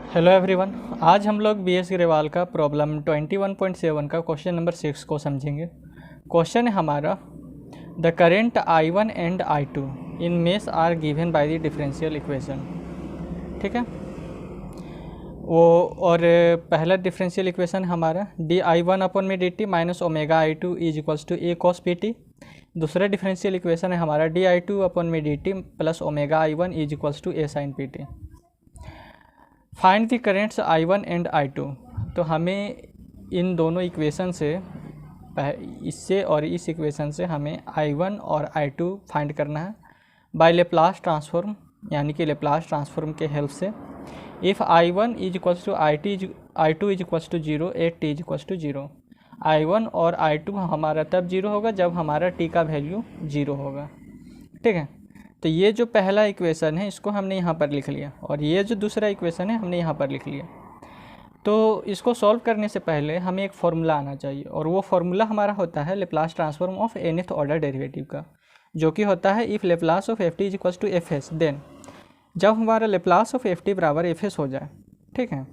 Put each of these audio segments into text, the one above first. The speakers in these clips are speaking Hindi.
Hello everyone. आज हम लोग बीएस ग्रेवाल का प्रॉब्लम 21.7 का क्वेश्चन नंबर 6 को समझेंगे। क्वेश्चन है हमारा, the current I1 and I2 in mesh are given by the differential equation. ठीक है, वो और पहला डिफरेंशियल इक्वेशन हमारा di1 अपॉन में dt minus omega I2 is equals to a cos pt। दूसरा डिफरेंशियल इक्वेशन है हमारा di2 अपॉन में dt plus omega I1 is equals to a sin pt। Find the currents I1 and I2। तो हमें इन दोनों इक्वेशन से, इससे और इस इक्वेशन से हमें I1 और I2 फाइंड करना है बाय लेप्लास ट्रांसफॉर्म, यानी कि लेप्लास ट्रांसफॉर्म के हेल्प से। If I1 is equals to I2 is equals to 0 at t is equals to 0। I1 और I2 हमारा तब 0 होगा जब हमारा t का वैल्यू 0 होगा। ठीक है, तो ये जो पहला इक्वेशन है इसको हमने यहाँ पर लिख लिया, और ये जो दूसरा इक्वेशन है हमने यहाँ पर लिख लिया। तो इसको सॉल्व करने से पहले हमें एक फार्मूला आना चाहिए, और वो फार्मूला हमारा होता है Laplace transform of nth order derivative का, जो कि होता है if Laplace of ft is equals to fs, then जब हमारा लेप्लास ऑफ ft बराबर fs हो जाए, ठीक है,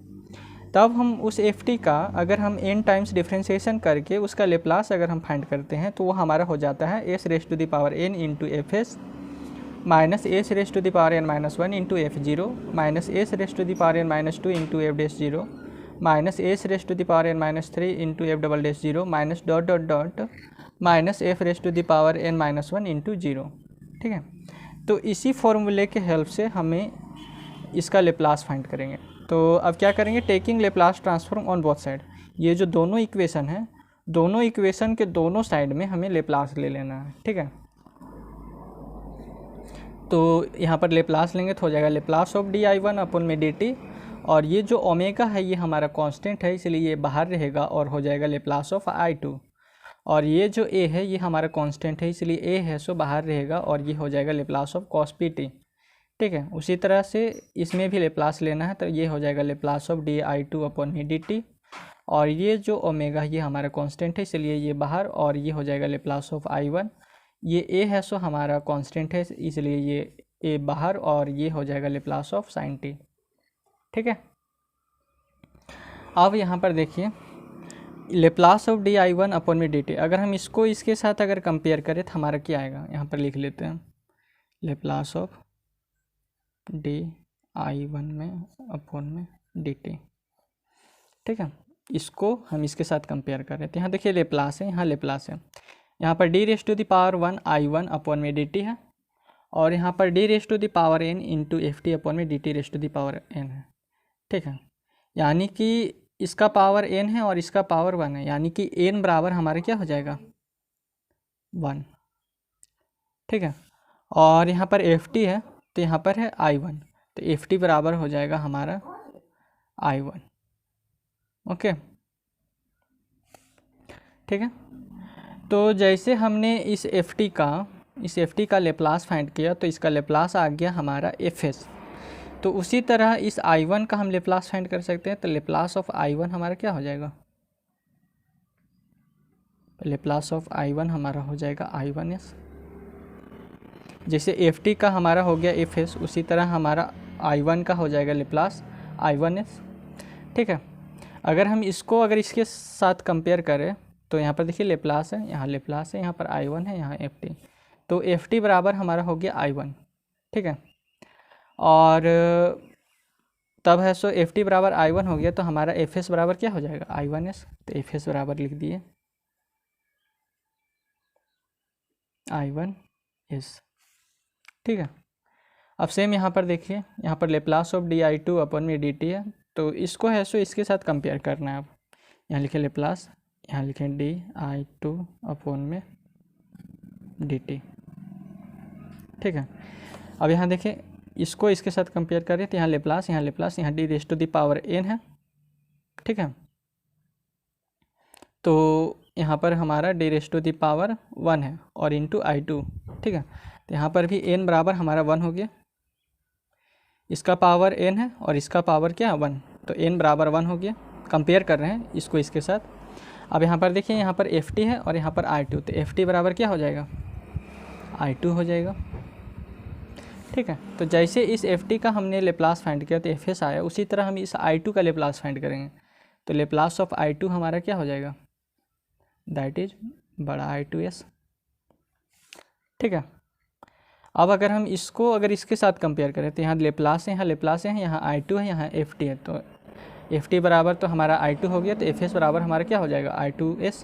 तब हम उस ft का अगर हम n टाइम्स डिफ्रेंशिएशन करके उसका लेप्लास अगर हम फाइंड करते हैं तो वो हमारा हो जाता है s raise to the power n into fs minus S raise to the power n minus 1 into f0 minus S raise to the power n minus 2 into f'0 minus S raise to the power n minus 3 into f'0 minus dot dot dot minus F raise to the power n minus 1 into 0। ठीक है, तो इसी फॉर्मूले के हेल्प से हमें इसका लेप्लास फाइंड करेंगे। तो अब क्या करेंगे, taking Laplace transform on both side. ये जो दोनों इक्वेशन है, दोनों इक्वेशन के दोनों साइड में हमें लेप्लास ले लेना है। ठीक है, तो यहाँ पर लेप्लास लेंगे तो हो जाएगा लेप्लास ऑफ di1 अपॉन में dt, और ये जो ओमेगा है ये हमारा कांस्टेंट है इसलिए ये बाहर रहेगा और हो जाएगा लेप्लास ऑफ I2, और ये जो a है ये हमारा कांस्टेंट है इसलिए a है सो बाहर रहेगा और ये हो जाएगा लेप्लास ऑफ cos pt। ठीक है, उसी तरह से इसमें भी लेप्लास लेना है तो ये हो जाएगा लेप्लास ऑफ di2 अपॉन में dt, और ये जो ओमेगा ये हमारा कांस्टेंट है इसलिए ये बाहर, और ये हो जाएगा लेप्लास ऑफ I1। ये a है सो हमारा कांस्टेंट है इसलिए ये a बाहर, और ये हो जाएगा लेप्लास ऑफ sin t। ठीक है, अब यहाँ पर देखिए लेप्लास ऑफ di1 अपॉन में dt, अगर हम इसको इसके साथ अगर कंपेयर करें तो हमारा क्या आएगा, यहाँ पर लिख लेते हैं लेप्लास ऑफ di1 में अपॉन में dt। ठीक है, इसको हम इसके साथ कंपेयर करें तो यहाँ देखिए लेप्लास है, यहाँ लेप्लास है, यहाँ पर d raise to the power 1 I1 upon में dt है, और यहाँ पर d raise to the power n into ft upon में dt raise to the power n है। ठीक है, यानी कि इसका पावर n है और इसका पावर 1 है, यानी कि n बराबर हमारे क्या हो जाएगा 1। ठीक है, और यहाँ पर ft है तो यहाँ पर है I1, तो ft बराबर हो जाएगा हमारा I1। ओके, ठीक है, तो जैसे हमने इस ft का लेप्लास फाइंड किया तो इसका लेप्लास आ गया हमारा fs, तो उसी तरह इस I1 का हम लेप्लास फाइंड कर सकते हैं। तो लेप्लास ऑफ I1 हमारा क्या हो जाएगा, लेप्लास ऑफ I1 हमारा हो जाएगा I1s। जैसे ft का हमारा हो गया fs, उसी तरह हमारा I1 का हो जाएगा लेप्लास I1s। ठीक है, अगर हम इसको इसके साथ कंपेयर करें तो यहाँ पर देखिए लेप्लास है, यहाँ लेप्लास है, यहाँ पर I1 है, यहाँ ft, तो ft बराबर हमारा हो गया I1। ठीक है, और तब है सो ft बराबर I1 हो गया तो हमारा fs बराबर क्या हो जाएगा I1s, तो fs बराबर लिख दिए I1s। ठीक है, अब सेम यहाँ पर देखिए, यहाँ पर लेप्लास ऑफ di2 अपॉन में dt है, तो इसको है सो इसके साथ कंपेयर करना है। अब यहाँ लिखे लेप्लास, यहाँ लिखें di2 अपॉन में dt। ठीक है, अब यहाँ देखें इसको इसके साथ कंपेयर करें तो यहाँ लेप्लास, यहाँ d raise to the power n है। ठीक है, तो यहाँ पर हमारा d raise to the power 1 है और इंटू I2। ठीक है, तो यहाँ पर भी n बराबर हमारा 1 हो गया, इसका पावर n है और इसका पावर क्या 1, तो n बराबर 1 हो गया। कंपेयर कर रहे हैं इसको इसके साथ। अब यहाँ पर देखिए यहाँ पर ft है और यहाँ पर I2, तो ft बराबर क्या हो जाएगा I2 हो जाएगा। ठीक है। तो जैसे इस ft का हमने लेप्लास फाइंड किया तो fs आया, उसी तरह हम इस i2 का लेप्लास फाइंड करेंगे। तो लेप्लास ऑफ i2 हमारा क्या हो जाएगा, दैट इज बड़ा I2s। ठीक है। अब अगर हम इसको अगर इसके साथ कंपेयर करें तो यहाँ लेप्लास है, यहाँ लेप्लास है, यहाँ I2 है, यहाँ ft है। तो ft बराबर तो हमारा I2 हो गया, तो fs बराबर हमारा क्या हो जाएगा, I2s।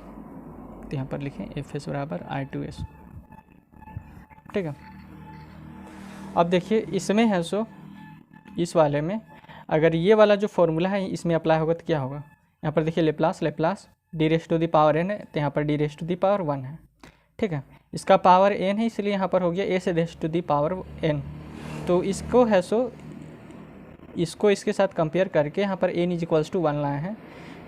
तो यहाँ पर लिखें fs बराबर I2s। ठीक है। अब देखिए इसमें है सो इस वाले में अगर ये वाला जो फॉर्मूला है इसमें अप्लाई होगा तो क्या होगा, यहाँ पर देखिए Laplace D raise to the power n है, तो यहाँ पर D raise to the power 1 है। ठीक है। इसका पावर n है इसलिए यहाँ पर हो गया a से raise to the power n। तो इसको है सो इसको इसके साथ कंपेयर करके यहाँ पर n इज इक्वल्स टू 1 लाए हैं।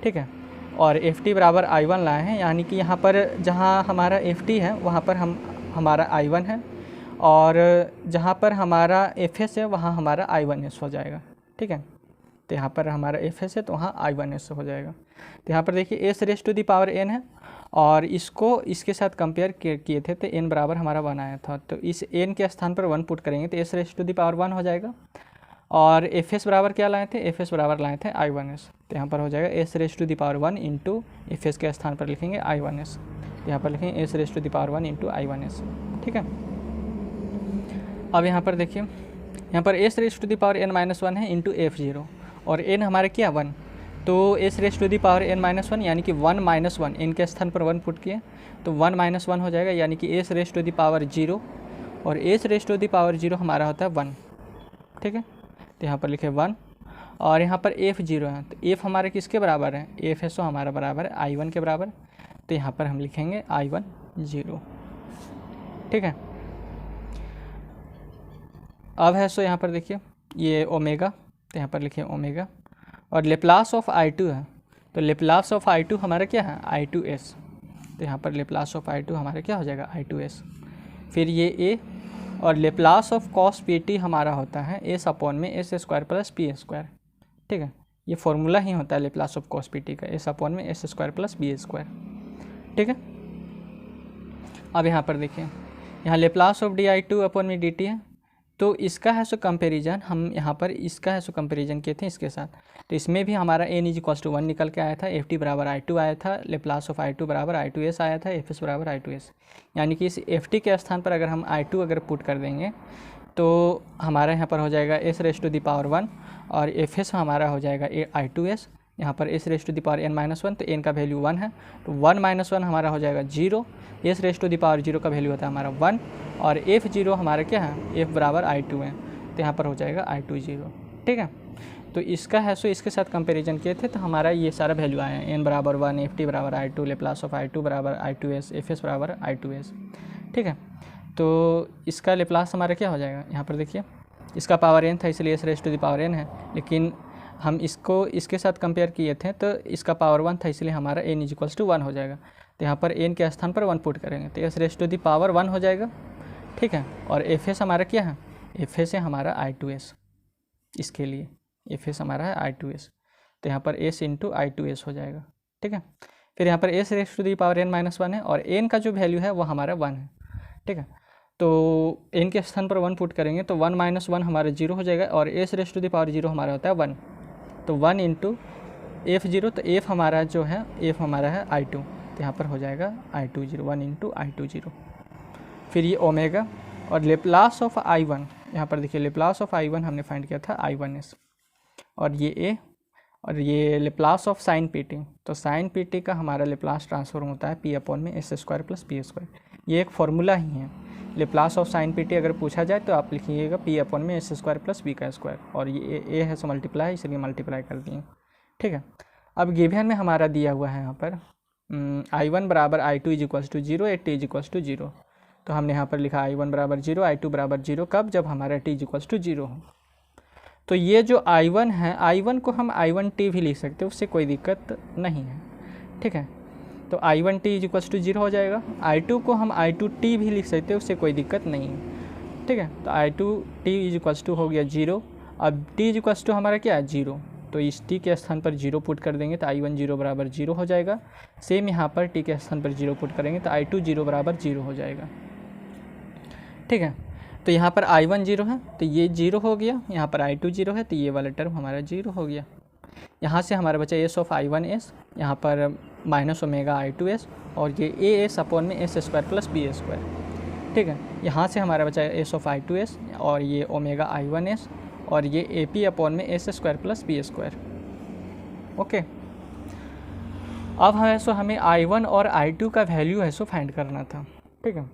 ठीक है। और ft बराबर I1 लाए हैं, यानी कि यहाँ पर जहाँ हमारा ft है वहाँ पर हमारा I1 है, और जहाँ पर हमारा fs है वहाँ हमारा I1s हो जाएगा। ठीक है। तो यहाँ पर हमारा fs है तो वहाँ I1s हो जाएगा। तो यहाँ पर देखिए s raise to the power n है, और इसको इसके साथ कंपेयर किए थे तो n बराबर हमारा 1 आया था। तो इस n के स्थान पर 1 पुट करेंगे तो s raise to the power 1 हो जाएगा। और fs बराबर क्या लाए थे, fs बराबर लाए थे I1s। तो यहाँ पर हो जाएगा s raise to the power 1 into fs के स्थान पर लिखेंगे I1s। तो यहाँ पर लिखेंगे s raise to the power 1 into I1s। ठीक है। अब यहाँ पर देखिए यहाँ पर s raise to the power n-1 है इंटू f0, और n हमारे क्या 1, तो s raise to the power n-1 यानी कि 1 - 1, n के स्थान पर 1 पुट किए तो 1 - 1 हो जाएगा, यानी कि s raise to the power 0, और s raise to the power 0 हमारा होता है 1। ठीक है। तो यहाँ पर लिखे 1, और यहाँ पर f0 है, तो f हमारे किसके बराबर है, f है सो हमारा बराबर है I1 के बराबर। तो यहाँ पर हम लिखेंगे I1 0। ठीक है। अब है सो यहाँ पर देखिए ये ओमेगा, तो यहाँ पर लिखिए ओमेगा, और लेप्लास ऑफ I2 है, तो लेप्लास ऑफ I2 हमारा क्या है I2s। तो यहाँ पर लेप्लास ऑफ I2 हमारा क्या हो जाएगा I2s। फिर ये a, और लेप्लास ऑफ कॉस pt हमारा होता है s अपॉन में s square plus p square. ठीक है। ये फॉर्मूला ही होता है लेप्लास ऑफ कॉस pt का, s अपॉन में s square plus b square. ठीक है। अब यहाँ पर देखिए यहाँ लेप्लास ऑफ di2 अपॉन में dt है, तो इसका है सो कंपेरिजन हम यहाँ पर इसका है सो कंपेरिजन किए थे इसके साथ। तो इसमें भी हमारा n इज इक्वल्स टू 1 निकल के आया था, ft बराबर I2 आया था, लेप्लास ऑफ I2 बराबर I2s आया था, fs बराबर I2s। यानी कि इस ft के स्थान पर अगर हम I2 अगर पुट कर देंगे तो हमारा यहाँ पर हो जाएगा s raise to the power 1, और fs हमारा हो जाएगा I2s। यहाँ पर s raise to the power n-1, तो n का वैल्यू 1 है, तो 1 - 1 हमारा हो जाएगा 0, s raise to the power 0 का वैल्यू होता है हमारा 1, और f0 हमारा क्या है, f बराबर I2 है, तो यहाँ पर हो जाएगा I2 0। ठीक है। तो इसका है सो इसके साथ कंपैरिजन किए थे तो हमारा ये सारा वैल्यू आया है, n बराबर 1, ft बराबर I2, लेप्लास ऑफ I2 बराबर I2s, fs बराबर I2s। ठीक है। तो इसका लेप्लास हमारा क्या हो जाएगा, यहाँ पर देखिए इसका पावर n था इसलिए s raise to the power n है, लेकिन हम इसको इसके साथ कंपेयर किए थे तो इसका पावर 1 था इसलिए हमारा n इज इक्वल्स टू 1 हो जाएगा। तो यहाँ पर n के स्थान पर 1 पुट करेंगे तो s raise to the power 1 हो जाएगा। ठीक है। और fs हमारा क्या है, fs है हमारा I2s, इसके लिए fs हमारा है I2s, तो यहाँ पर s इंटू I2s हो जाएगा। ठीक है। फिर यहाँ पर s raise to the power n-1 है, और n का जो वैल्यू है वो हमारा 1 है। ठीक है। तो n के स्थान पर 1 पुट करेंगे तो 1 - 1 हमारा 0 हो जाएगा, और s raise to the power 0 हमारा होता है 1, तो 1 इंटू f0, तो f हमारा जो है f हमारा है I2, तो यहाँ पर हो जाएगा I2 0, 1 इंटू I2 0। फिर ये ओमेगा, और लेप्लास ऑफ I1, यहाँ पर देखिए लेप्लास ऑफ I1 हमने फाइंड किया था I1s, और ये a, और ये लेप्लास ऑफ साइन pt, तो साइन pt का हमारा लेप्लास ट्रांसफॉर्म होता है p अपॉन में s square plus p square. ये एक फॉर्मूला ही है, लेप्लास ऑफ साइन pt अगर पूछा जाए तो आप लिखिएगा p अपॉन में s स्क्वायर प्लस b का स्क्वायर, और ये a है सो मल्टीप्लाई है इसलिए मल्टीप्लाई कर दिए। ठीक है। अब गिवन में हमारा दिया हुआ है यहाँ पर I1 बराबर I2 is equals to 0, t is equals to 0, तो हमने यहाँ पर लिखा I1 बराबर 0, I2 बराबर 0, कब, जब हमारा t इज इक्वल्स टू 0 हो। तो ये जो I1 है, I1 को हम I1t भी लिख सकते हैं, उससे कोई दिक्कत नहीं है। ठीक है। तो I1t इज इक्वल्स टू 0 हो जाएगा, I2 को हम I2t भी लिख सकते हैं, उससे कोई दिक्कत नहीं है। ठीक है। तो I2t इज इक्वल्स टू हो गया 0, अब t इज इक्वल्स टू हमारा क्या है 0, तो इस t के स्थान पर 0 पुट कर देंगे तो I1 0 बराबर 0 हो जाएगा। सेम यहाँ पर t के स्थान पर 0 पुट करेंगे तो I2 0 बराबर 0 हो जाएगा। ठीक है। तो यहाँ पर I1 0 है तो ये 0 हो गया, यहाँ पर I2 0 है तो ये वाला टर्म हमारा 0 हो गया। यहाँ से हमारा बचा एस ऑफ I1s, यहाँ पर माइनस ओमेगा I2s और ये ए एस अपॉन में S square plus B square. ठीक है, यहाँ से हमारा बचा एस ऑफ I2s और ये ओमेगा I1s और ये ए पी अपॉन में S square plus B square. Okay, अब हमें I1 और I2 का वैल्यू है सो फाइंड करना था। ठीक है,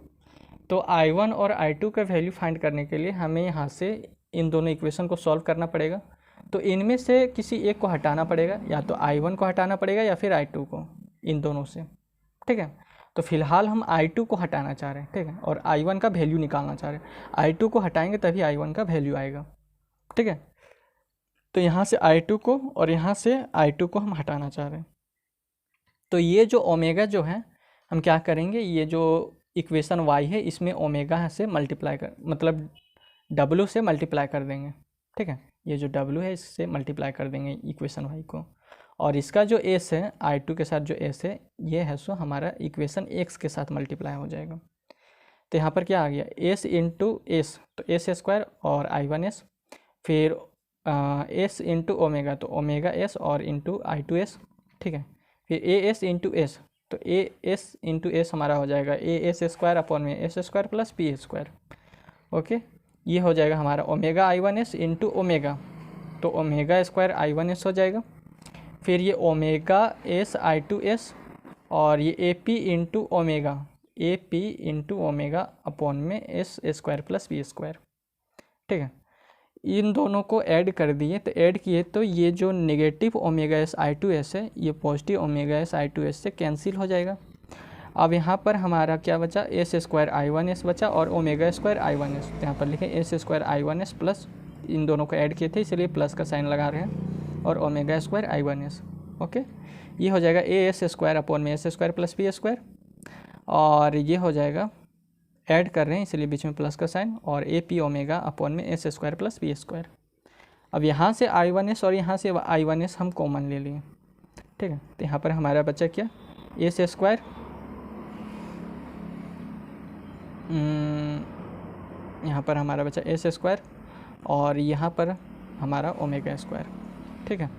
तो I1 और I2 का वैल्यू फाइंड करने के लिए हमें यहाँ से इन दोनों इक्वेशन को सॉल्व करना पड़ेगा। तो इनमें से किसी एक को हटाना पड़ेगा, या तो I1 को हटाना पड़ेगा या फिर I2 को, इन दोनों से। ठीक है, तो फिलहाल हम I2 को हटाना चाह रहे हैं। ठीक है, और I1 का वैल्यू निकालना चाह रहे हैं। I2 को हटाएंगे तभी I1 का वैल्यू आएगा। ठीक है, तो यहाँ से I2 को और यहाँ से I2 को हम हटाना चाह रहे हैं। तो ये जो ओमेगा जो है हम क्या करेंगे, ये जो इक्वेशन y है इसमें ओमेगा से मल्टीप्लाई कर, मतलब w से मल्टीप्लाई कर देंगे। ठीक है, ये जो w है इससे मल्टीप्लाई कर देंगे इक्वेशन y को, और इसका जो s है I2 के साथ जो s है ये है सो हमारा इक्वेशन x के साथ मल्टीप्लाई हो जाएगा। तो यहाँ पर क्या आ गया, s इंटू एस, तो एस स्क्वायर और I1s, फिर s इंटू ओमेगा, तो ओमेगा s और इंटू I2s। ठीक है, फिर ए एस इंटू एस, तो ए एस इंटू एस हमारा हो जाएगा ए एस स्क्वायर अपॉन में S square plus P square. Okay, ये हो जाएगा हमारा ओमेगा I1s इंटू ओमेगा, तो ओमेगा स्क्वायर I1s हो जाएगा। फिर ये ओमेगा एस I2s और ये A P into omega, A P into omega upon में S square plus P square. ठीक है, इन दोनों को ऐड कर दिए, तो ऐड किए तो ये जो नेगेटिव ओमेगा एस I2s है ये पॉजिटिव ओमेगा एस I2s से कैंसिल हो जाएगा। अब यहाँ पर हमारा क्या बचा, एस स्क्वायर I1s बचा और ओमेगा स्क्वायर I1s। तो यहाँ पर लिखे एस स्क्वायर I1s प्लस, इन दोनों को ऐड किए थे इसलिए प्लस का साइन लगा रहे हैं, और ओमेगा स्क्वायर I1s। ओके, ये हो जाएगा ए एस स्क्वायर अपॉन में S square plus P square, और ये हो जाएगा, ऐड कर रहे हैं इसलिए बीच में प्लस का साइन, और ए पी ओमेगा अपॉन में S square plus P square. अब यहाँ से I1s और यहाँ से I1s हम कॉमन ले लिए। ठीक है, तो यहाँ पर हमारा बचा क्या, एस स्क्वायर, यहाँ पर हमारा बचा एस स्क्वायर और यहाँ पर हमारा ओमेगा स्क्वायर। ठीक है,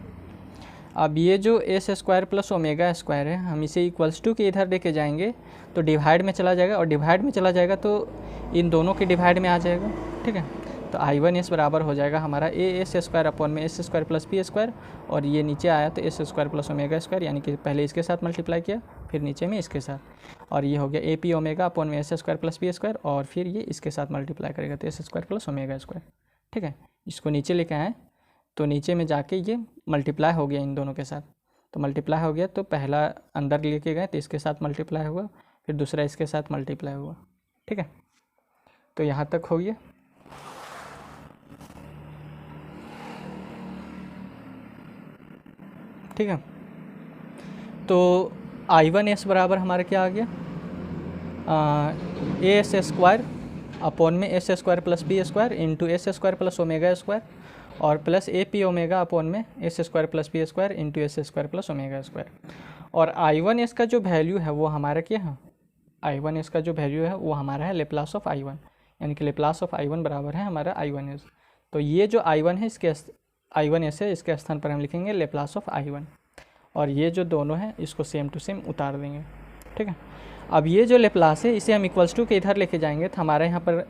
अब ये जो S square plus omega square है हम इसे इक्वल्स टू के इधर लेके जाएंगे तो डिवाइड में चला जाएगा, और डिवाइड में चला जाएगा तो इन दोनों के डिवाइड में आ जाएगा। ठीक है, तो I1s बराबर हो जाएगा हमारा ए एस स्क्वायर अपॉन में S square plus P square, और ये नीचे आया तो s square plus omega square, यानी कि पहले इसके साथ मल्टीप्लाई किया फिर नीचे में इसके साथ, और ये हो गया ए पी ओमेगा अपॉन में S square plus P square, और फिर ये इसके साथ मल्टीप्लाई करेगा तो s square plus omega square. ठीक है, इसको नीचे लेके आए तो नीचे में जाके ये मल्टीप्लाई हो गया इन दोनों के साथ, तो मल्टीप्लाई हो गया तो पहला अंदर लेके गए तो इसके साथ मल्टीप्लाई हुआ, फिर दूसरा इसके साथ मल्टीप्लाई हुआ। ठीक है, तो यहाँ तक हो गया। ठीक है, तो I1s बराबर हमारा क्या आ गया, ए एस स्क्वायर अपॉन में S square plus B square into S square plus omega square, और plus A P omega upon में S square plus B square into S square plus omega square. और I1s का जो वैल्यू है वो हमारा क्या है, I1s का जो वैल्यू है वो हमारा है लेप्लास ऑफ I1, यानी कि लेप्लास ऑफ I1 बराबर है हमारा I1s। तो ये जो I1 है इसके I1s है, इसके स्थान पर हम लिखेंगे लेप्लास ऑफ I1, और ये जो दोनों हैं इसको सेम टू सेम उतार देंगे। ठीक है, अब ये जो लेप्लास है इसे हम इक्वल्स टू के इधर लेके जाएंगे तो हमारे यहाँ पर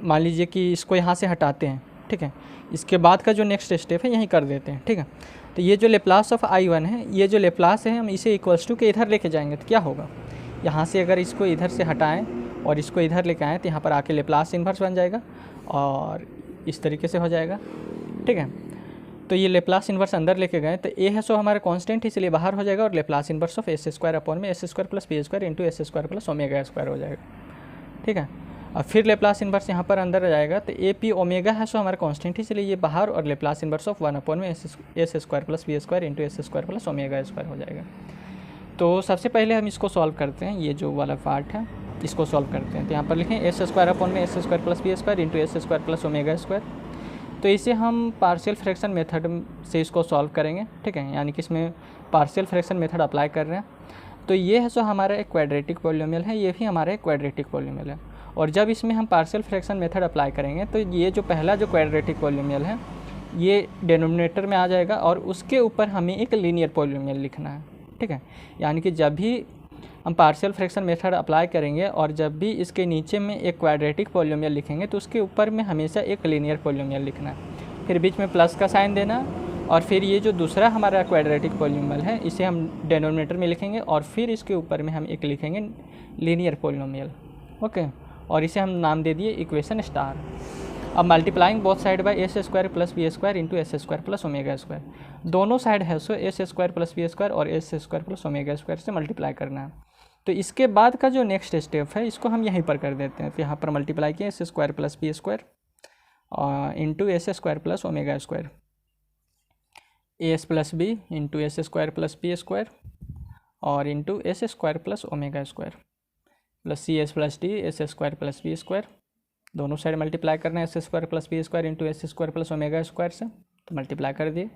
मान लीजिए कि इसको यहाँ से हटाते हैं। ठीक है, इसके बाद का जो नेक्स्ट स्टेप है यहीं कर देते हैं। ठीक है, तो ये जो लेप्लास ऑफ I1 है, ये जो लेप्लास है हम इसे इक्वल्स टू के इधर लेके जाएंगे तो क्या होगा, यहाँ से अगर इसको इधर से हटाएं और इसको इधर लेके आएँ तो यहाँ पर आके लेप्लास इन्वर्स बन जाएगा और इस तरीके से हो जाएगा। ठीक है, तो ये लेप्लास इन्वर्स अंदर लेके गए तो ए है सो हमारा कांस्टेंट इसलिए बाहर हो जाएगा, और Laplace inverse of S square upon में S square plus P square into S square plus omega square हो जाएगा। ठीक है, अब फिर लेप्लास इन्वर्स यहाँ पर अंदर आ जाएगा तो ए पी ओमेगा है सो हमारा कांस्टेंट इसलिए ये बाहर, और लेप्लास इन्वर्स ऑफ 1 अपॉन में S square plus B square into S square plus omega square हो जाएगा। तो सबसे पहले हम इसको सॉल्व करते हैं, ये जो वाला पार्ट है इसको सॉल्व करते हैं। तो यहाँ पर लिखें एस स्क्वायर अपॉन में S square plus B square into S square plus omega square. तो इसे हम पार्शियल फ्रैक्शन मेथड से इसको सॉल्व करेंगे। ठीक है, यानी कि इसमें पार्शियल फ्रैक्शन मेथड अप्लाई कर रहे हैं। तो ये है सो हमारा एक क्वाड्रेटिक पॉलिनोमियल है, ये भी हमारा एक क्वाड्रेटिक पॉलिनोमियल है, और जब इसमें हम पार्शियल फ्रैक्शन मेथड अप्लाई करेंगे तो ये जो पहला जो क्वाड्रेटिक पॉलिनोमियल है ये डिनोमिनेटर में आ जाएगा और उसके ऊपर हमें एक लीनियर पॉलिनोमियल लिखना है, ठीक है। यानी कि जब भी हम पार्शियल फ्रैक्शन मेथड अप्लाई करेंगे और जब भी इसके नीचे में एक क्वाड्रेटिक पॉलिनोमियल लिखेंगे तो उसके ऊपर में हमेशा एक लीनियर पॉलिनोमियल लिखना है, फिर बीच में प्लस का साइन देना, और फिर ये जो दूसरा हमारा क्वाड्रेटिक पॉलिनोमियल है इसे हम डिनोमिनेटर में लिखेंगे और फिर इसके ऊपर में हम एक लिखेंगे लीनियर पॉलिनोमियल, ओके। और इसे हम नाम दे दिए इक्वेशन स्टार। अब multiplying both side by S square plus B square into S square plus omega square, दोनों साइड है so S square plus B square और S square plus omega square से मल्टीप्लाई करना है। तो इसके बाद का जो नेक्स्ट स्टेप है इसको हम यहीं पर कर देते हैं। तो यहाँ पर मल्टीप्लाई किया S square plus B square into S square plus omega square, S plus B into S square plus B square और into S square plus omega square plus C S plus D S square plus B square, दोनों साइड मल्टीप्लाई करना है S square plus B square into S square plus omega square से, तो मल्टीप्लाई कर दिए।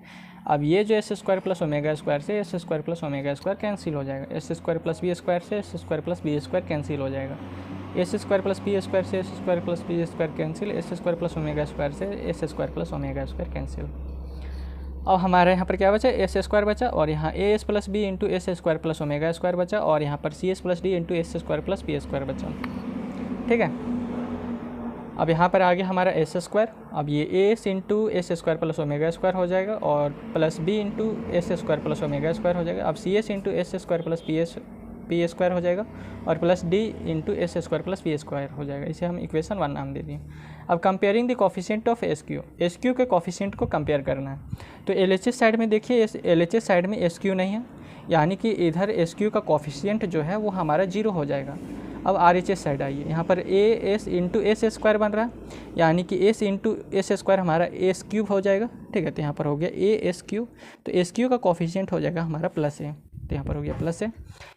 अब ये जो S square plus omega square से S square plus omega square cancel हो जाएगा, S square plus B square से S square plus B square cancel हो जाएगा, S square plus B square से S square plus B square cancel, S square plus omega square से S square plus omega square cancel. अब हमारे यहाँ पर क्या बचा, एस स्क्वायर बचा और यहाँ a s plus B into S square plus omega square बचा और यहाँ पर c S plus d into S square plus B square बचा, ठीक है। अब यहाँ पर आ गया हमारा एस स्क्वायर, अब ये a s into S square plus omega square हो जाएगा और plus B into S square plus omega square हो जाएगा। अब c s into S square plus P square हो जाएगा और plus d into S square plus P square हो जाएगा। इसे हम इक्वेशन 1 नाम दे दिए। अब comparing the coefficient of s cube के कोफिशिएंट को कंपेयर करना है। तो एल एच एस साइड में देखिए, एल एच एस साइड में एस क्यू नहीं है, यानी कि इधर एस क्यू का कोफिशिएंट जो है वो हमारा 0 हो जाएगा। अब आर एच एस साइड आइए, यहाँ पर ए एस इंटू एस स्क्वायर बन रहा है, यानी कि एस इंटू एस स्क्वायर हमारा एस क्यूब हो जाएगा, ठीक है। तो यहाँ पर हो गया ए एस क्यू, तो एस क्यू का कोफिशिएंट हो जाएगा हमारा प्लस ए, तो यहाँ पर हो गया प्लस ए।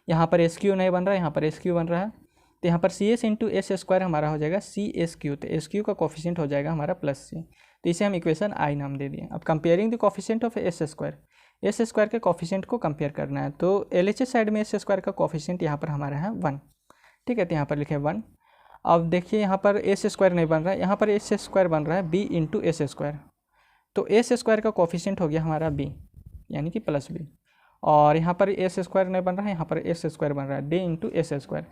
यहाँ पर एस क्यू नहीं बन रहा है, यहाँ पर एस क्यू बन रहा है, तो यहाँ पर c s into S square हमारा हो जाएगा सी एस क्यू, तो एस क्यू का कोफिशिएंट हो जाएगा हमारा प्लस सी, तो इसे हम इक्वेशन आई नाम दे दिए। अब comparing the coefficient of S square के कोफिशिएंट को कंपेयर करना है। तो एल एच एस साइड में एस स्क्वायर का कोफिशिएंट यहाँ पर हमारा है 1, ठीक है। तो यहाँ पर लिखे 1। अब देखिए यहाँ पर एस स्क्वायर नहीं बन रहा है, यहाँ पर एस स्क्वायर बन रहा है बी इंटू एस स्क्वायर, तो एस स्क्वायर का कोफिशिएंट हो गया हमारा बी, यानी कि प्लस बी। और यहाँ पर एस स्क्वायर नहीं बन रहा है, यहाँ पर एस स्क्वायर बन रहा है डी इंटू एस स्क्वायर,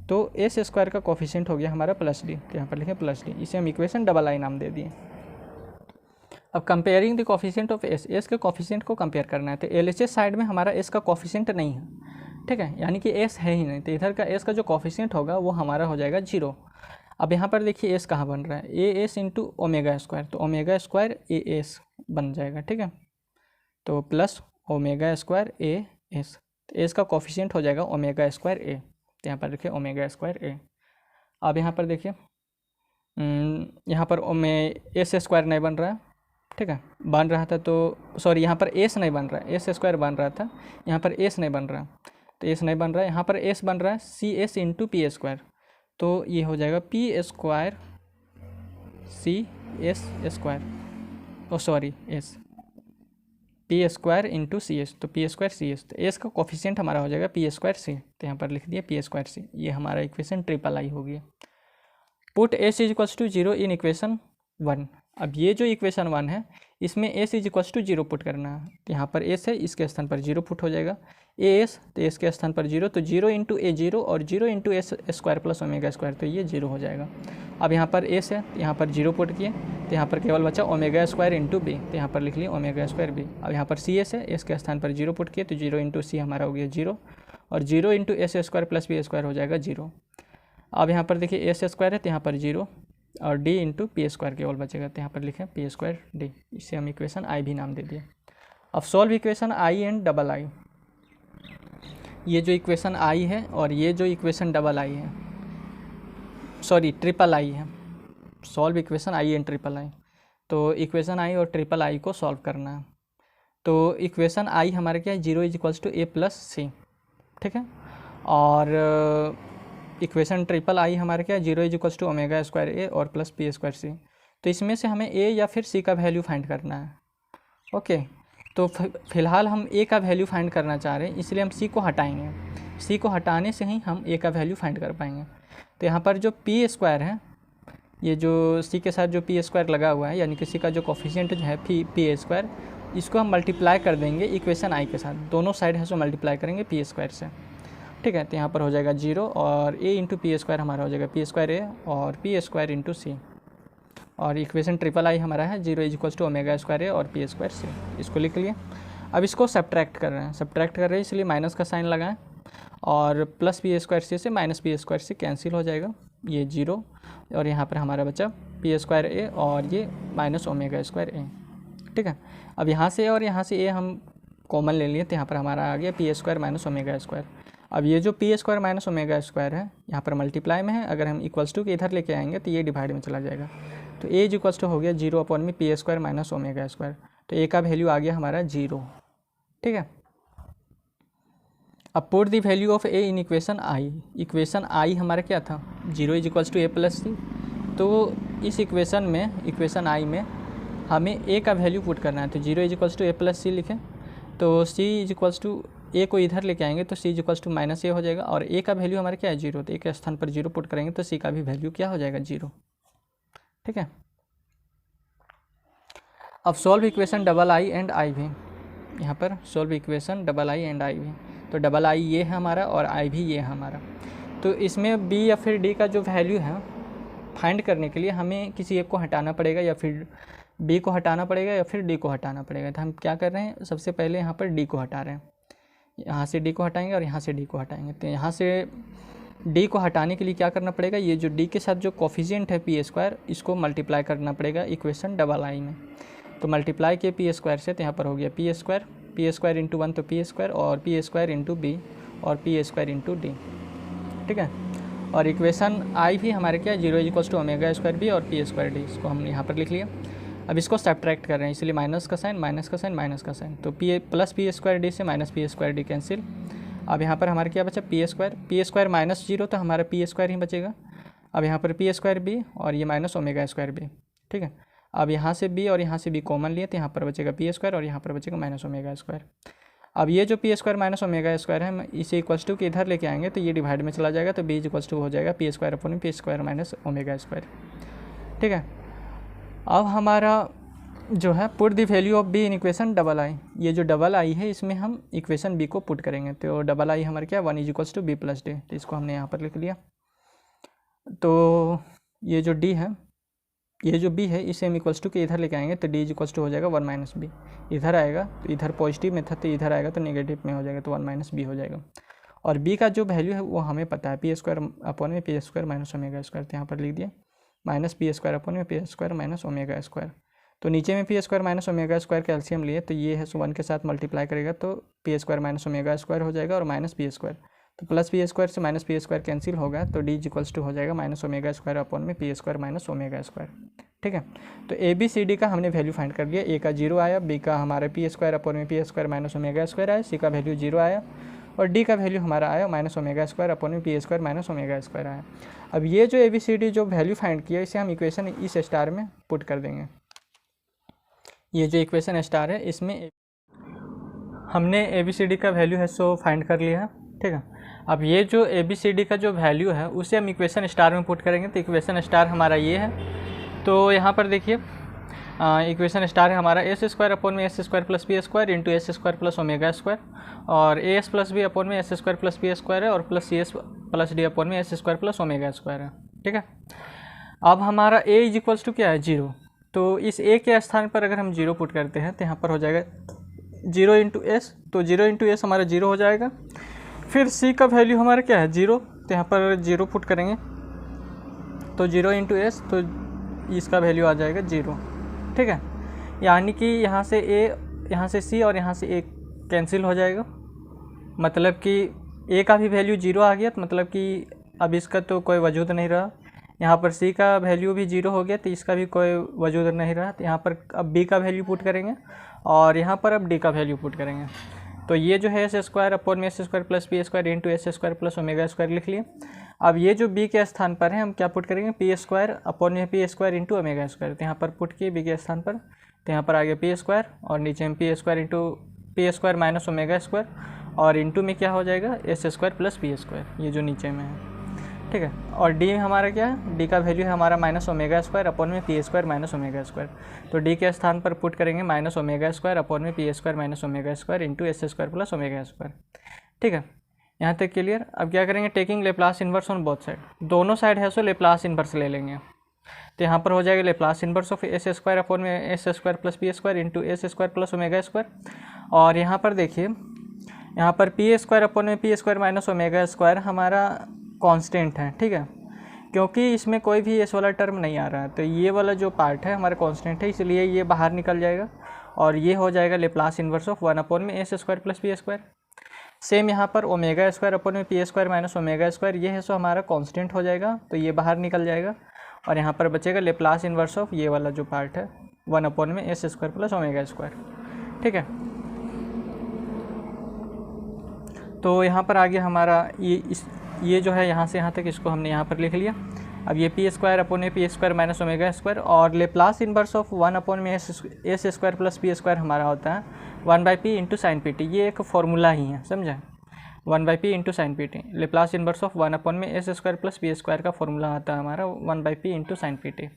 तो एस स्क्वायर का कोफिशिएंट हो गया हमारा प्लस डी, तो यहाँ पर लिखें प्लस डी, इसे हम इक्वेशन डबल आई नाम दे दिए। अब comparing the coefficient of S के कोफिशिएंट को कंपेयर करना है। तो एल एच एस साइड में हमारा एस का कोफिशिएंट नहीं है, ठीक है, यानी कि एस है ही नहीं, तो इधर का एस का जो कोफिशिएंट होगा वो हमारा हो जाएगा 0। अब यहाँ पर देखिए एस कहाँ बन रहा है, ए एस इंटू ओमेगा स्क्वायर, तो ओमेगा स्क्वायर ए एस बन जाएगा, ठीक है। तो plus omega square A S, तो एस का कोफिशिएंट हो जाएगा ओमेगा स्क्वायर ए, तो यहाँ पर देखिए ओमेगा स्क्वायर ए। अब यहाँ पर देखिए यहाँ पर एस स्क्वायर नहीं बन रहा है, ठीक है, बन रहा था तो सॉरी यहाँ पर एस नहीं बन रहा है, एस स्क्वायर बन रहा था, यहाँ पर एस नहीं बन रहा, तो एस नहीं बन रहा है, यहाँ पर एस बन रहा है c s into p square, तो ये हो जाएगा p square c s square, oh sorry s p square into c s, तो पी स्क्वायर सी एस, तो एस का कोफिशिएंट हमारा हो जाएगा पी स्क्वायर सी, तो यहाँ पर लिख दिया पी स्क्वायर सी, ये हमारा इक्वेशन ट्रिपल आई हो गया। Put s is equals to 0 in equation 1। अब ये जो इक्वेशन 1 है इसमें s is equals to 0 put करना है, तो यहाँ पर एस है, इसके स्थान पर 0 पुट हो जाएगा, ए एस, तो एस के स्थान पर 0, तो 0 इंटू ए 0 और 0 into S square plus omega square, तो ये 0 हो जाएगा। अब यहाँ पर एस है, तो यहाँ पर 0 पुट किए, तो यहाँ पर केवल बचा ओमेगा स्क्वायर इंटू बी, तो यहाँ पर लिख लिए ओमेगा स्क्वायर बी। अब यहाँ पर सी एस है, एस के स्थान पर 0 पुट किए, तो 0 इंटू सी हमारा हो गया 0 और 0 into S square plus B square हो जाएगा 0। अब यहाँ पर देखिए एस स्क्वायर है, तो यहाँ पर 0 और डी इंटू पी स्क्वायर केवल बचेगा, तो यहाँ पर लिखें पी स्क्वायर डी, इसे हम इक्वेशन आई भी नाम दे दिए। अब solve equation I and double आई, ये जो इक्वेशन आई है और ये जो इक्वेशन डबल आई है, सॉरी ट्रिपल आई है, solve equation I and triple I, तो इक्वेशन आई और ट्रिपल आई को सॉल्व करना है। तो इक्वेशन आई हमारे क्या है, 0 is equals to a plus c, ठीक है, और इक्वेशन ट्रिपल आई हमारे क्या है, 0 is equals to omega square a और प्लस पी स्क्वायर सी। तो इसमें से हमें ए या फिर सी का वैल्यू फाइंड करना है, ओके। तो फ़िलहाल हम ए का वैल्यू फाइंड करना चाह रहे हैं, इसलिए हम सी को हटाएंगे। सी को हटाने से ही हम ए का वैल्यू फाइंड कर पाएंगे। तो यहाँ पर जो पी स्क्वायर है, ये जो सी के साथ जो पी स्क्वायर लगा हुआ है, यानी कि सी का जो कोफिशिएंट जो है पी स्क्वायर, इसको हम मल्टीप्लाई कर देंगे इक्वेशन आई के साथ। दोनों साइड है सो मल्टीप्लाई करेंगे पी स्क्वायर से, ठीक है। तो यहाँ पर हो जाएगा 0 और ए इंटू पी स्क्वायर हमारा हो जाएगा पी स्क्वायर ए और पी स्क्वायर इंटू सी। और इक्वेशन ट्रिपल आई हमारा है 0 is equals to omega square a और पी स्क्वायर सी। इसको लिख लिए। अब इसको सब्ट्रैक्ट कर रहे हैं, सब्ट्रैक्ट कर रहे हैं इसलिए माइनस का साइन लगाएं और प्लस पी स्क्वायर सी से माइनस पी स्क्वायर सी कैंसिल हो जाएगा, ये 0 और यहाँ पर हमारा बचा पी स्क्वायर ए और ये माइनस ओमेगा स्क्वायर ए, ठीक है। अब यहाँ से और यहाँ से ए हम कॉमन ले लिए तो यहाँ पर हमारा आ गया P square minus omega square. अब ये जो P square minus omega square है यहाँ पर मल्टीप्लाई में है, अगर हम इक्वल्स टू के इधर लेके आएंगे तो ये डिवाइड में चला जाएगा। तो ए इज इक्वल्स टू हो गया 0 अपॉन में P square minus omega square. तो ए का वैल्यू आ गया हमारा 0, ठीक है। अब put the value of a in equation I. Equation I हमारा क्या था, 0 is equals to a plus c. तो इस इक्वेशन में, इक्वेशन आई में हमें ए का वैल्यू पुट करना है। तो 0 is equals to a plus c लिखें, तो c is equals to a को इधर लेके आएंगे तो c is equals to minus a हो जाएगा और ए का वैल्यू हमारा क्या है 0। तो ए के स्थान पर 0 पुट करेंगे तो सी का भी वैल्यू क्या हो जाएगा 0, ठीक है। अब solve equation double I and I भी, यहाँ पर solve equation double I and I भी। तो डबल आई ये है हमारा और आई भी ये है हमारा। तो इसमें बी या फिर डी का जो वैल्यू है फाइंड करने के लिए हमें किसी एक को हटाना पड़ेगा, या फिर बी को हटाना पड़ेगा या फिर डी को हटाना पड़ेगा। तो हम क्या कर रहे हैं, सबसे पहले यहाँ पर डी को हटा रहे हैं। यहाँ से डी को हटाएंगे और यहाँ से डी को हटाएंगे। तो यहाँ से डी को हटाने के लिए क्या करना पड़ेगा, ये जो डी के साथ जो कोफिशिएंट है पी स्क्वायर, इसको मल्टीप्लाई करना पड़ेगा इक्वेशन डबल आई में। तो मल्टीप्लाई के पी स्क्वायर से, तो यहाँ पर हो गया पी स्क्वायर इंटू 1 तो पी स्क्वायर और पी स्क्वायर इंटू बी और पी स्क्वायर इंटू डी, ठीक है। और इक्वेशन आई भी हमारे क्या 0 is equals to omega square b और पी स्क्वायर डी, इसको हमने यहाँ पर लिख लिया। अब इसको सब्ट्रैक्ट कर रहे हैं इसलिए माइनस का साइन माइनस का साइन माइनस का साइन। तो p plus P square d से minus p square d cancel. अब यहाँ पर हमारे क्या बचा पी स्क्वायर माइनस 0 तो हमारा पी स्क्वायर ही बचेगा। अब यहाँ पर पी स्क्वायर बी और ये माइनस ओमेगा स्क्वायर बी, ठीक है। अब यहाँ से बी और यहाँ से बी कॉमन लिए तो यहाँ पर बचेगा पी स्क्वायर और यहाँ पर बचेगा माइनस ओमेगा स्क्वायर। अब ये जो P square minus omega square है, हम इसे इक्वल्स टू के इधर लेके आएंगे तो ये डिवाइड में चला जाएगा। तो बी इक्वल्स टू हो जाएगा p square upon P square minus omega square, ठीक है। अब हमारा जो है put the value of b in equation double आई। ये जो डबल आई है इसमें हम इक्वेशन बी को पुट करेंगे। तो डबल आई हमारे क्या 1 is equals to b plus d, तो इसको हमने यहाँ पर लिख लिया। तो ये जो डी है, ये जो बी है, इसे हम इक्वल्स टू के इधर लेके आएंगे तो डी इज इक्वल्स टू हो जाएगा 1 माइनस बी। इधर आएगा तो इधर पॉजिटिव में था तो इधर आएगा तो नेगेटिव में हो जाएगा, तो 1 माइनस बी हो जाएगा। और बी का जो वैल्यू है वो हमें पता है पी स्क्वायर अपॉन में P square minus omega square. तो यहाँ पर लिख दिया माइनस पी स्क्वायर अपॉन में P square minus omega square. तो नीचे में P square minus omega square का एलसीएम लिए तो ये है 1 के साथ मल्टीप्लाई करेगा तो p square minus omega square हो जाएगा और माइनस पी स्क्वायर। तो प्लस पी स्क्वायर से माइनस पी स्क्वायर कैंसिल होगा तो डी इक्वल्स टू हो जाएगा माइनस ओमेगा स्क्वायर अपॉन में P square minus omega square, ठीक है। तो ए बी सी डी का हमने वैल्यू फाइंड कर लिया। ए का 0 आया, बी का हमारा पी स्क्वायर अपॉन में P square minus omega square आया, सी का वैल्यू 0 आया और डी का वैल्यू हमारा आया माइनस ओमेगा स्क्वायर अपॉन में P square minus omega square आया। अब ये जो ए बी सी डी जो वैल्यू फाइंड किया इसे हम इक्वेशन इस स्टार में पुट कर देंगे। ये जो इक्वेशन स्टार है इसमें हमने ए बी सी डी का वैल्यू है सो फाइंड कर लिया है, ठीक है। अब ये जो ए बी सी डी का जो वैल्यू है उसे हम इक्वेशन स्टार में पुट करेंगे। तो इक्वेशन स्टार हमारा ये है। तो यहाँ पर देखिए इक्वेशन स्टार है हमारा एस स्क्वायर अपॉन में S square plus B square into S square plus omega square और a s plus B upon में S square plus B square है और plus C S plus D upon में S square plus omega square है, ठीक है। अब हमारा ए इज इक्वल्स टू क्या है 0। तो इस ए के स्थान पर अगर हम 0 पुट करते हैं तो यहाँ पर हो जाएगा 0 इंटू एस। तो 0 इंटू एस हमारा 0 हो जाएगा। फिर सी का वैल्यू हमारा क्या है 0, तो यहाँ पर 0 पुट करेंगे तो 0 इंटू एस, तो इसका वैल्यू आ जाएगा 0, ठीक है। यानी कि यहाँ से ए, यहाँ से सी और यहाँ से ए कैंसिल हो जाएगा, मतलब कि ए का भी वैल्यू 0 आ गया। तो मतलब कि अब इसका तो कोई वजूद नहीं रहा। यहाँ पर सी का वैल्यू भी 0 हो गया तो इसका भी कोई वजूद नहीं रहा। तो यहाँ पर अब बी का वैल्यू पुट करेंगे और यहाँ पर अब डी का वैल्यू पुट करेंगे। तो ये जो है एस स्क्वायर अपॉन में S square plus B square into S square plus omega square लिख लिए। अब ये जो बी के स्थान पर है हम क्या पुट करेंगे पी स्क्वायर अपॉन में P square into omega square. तो यहाँ पर पुट किए बी के स्थान पर तो यहाँ पर आ गया पी स्क्वायर और नीचे में P square into p square minus omega square और इंटू में क्या हो जाएगा S square plus P square, ये जो नीचे में है, ठीक है। और डी हमारा क्या है, डी का वैल्यू है हमारा माइनस ओमेगा स्क्वायर अपॉन में P square minus omega square. तो डी के स्थान पर पुट करेंगे माइनस ओमेगा स्क्वायर अपॉन में P square minus omega square into S square plus omega square, ठीक है। यहाँ तक क्लियर। अब क्या करेंगे, taking Laplace inverse on both side, दोनों साइड है सो लेप्लास इन्वर्स ले लेंगे। तो यहाँ पर हो जाएगा Laplace inverse of S square upon में S square plus P square into S square plus omega square. और यहाँ पर देखिए, यहाँ पर पी स्क्वायर अपॉन में P square minus omega square हमारा कांस्टेंट है, ठीक है, क्योंकि इसमें कोई भी एस वाला टर्म नहीं आ रहा है। तो ये वाला जो पार्ट है हमारा कांस्टेंट है, इसलिए ये बाहर निकल जाएगा और ये हो जाएगा लेप्लास इन्वर्स ऑफ 1 अपॉन में S square plus P square. Same यहाँ पर ओमेगा स्क्वायर अपॉन में P square minus omega square, ये है सो हमारा कांस्टेंट हो जाएगा, तो ये बाहर निकल जाएगा और यहाँ पर बचेगा लेप्लास इन्वर्स ऑफ ये वाला जो पार्ट है 1 अपॉन में S square plus omega square, ठीक है। तो यहाँ पर आ गया हमारा ये जो है यहाँ से यहाँ तक, इसको हमने यहाँ पर लिख लिया। अब ये पी स्क्वायर अपॉन में P square minus omega square और लेप्लास इन्वर्स ऑफ 1 अपॉन में S square plus P square हमारा होता है 1/p into sine p T, ये एक फॉर्मूला ही है, समझा, 1/p into sine p t. Laplace inverse of 1 upon में S square plus P square का फॉर्मूला आता है हमारा 1/p into sine p T.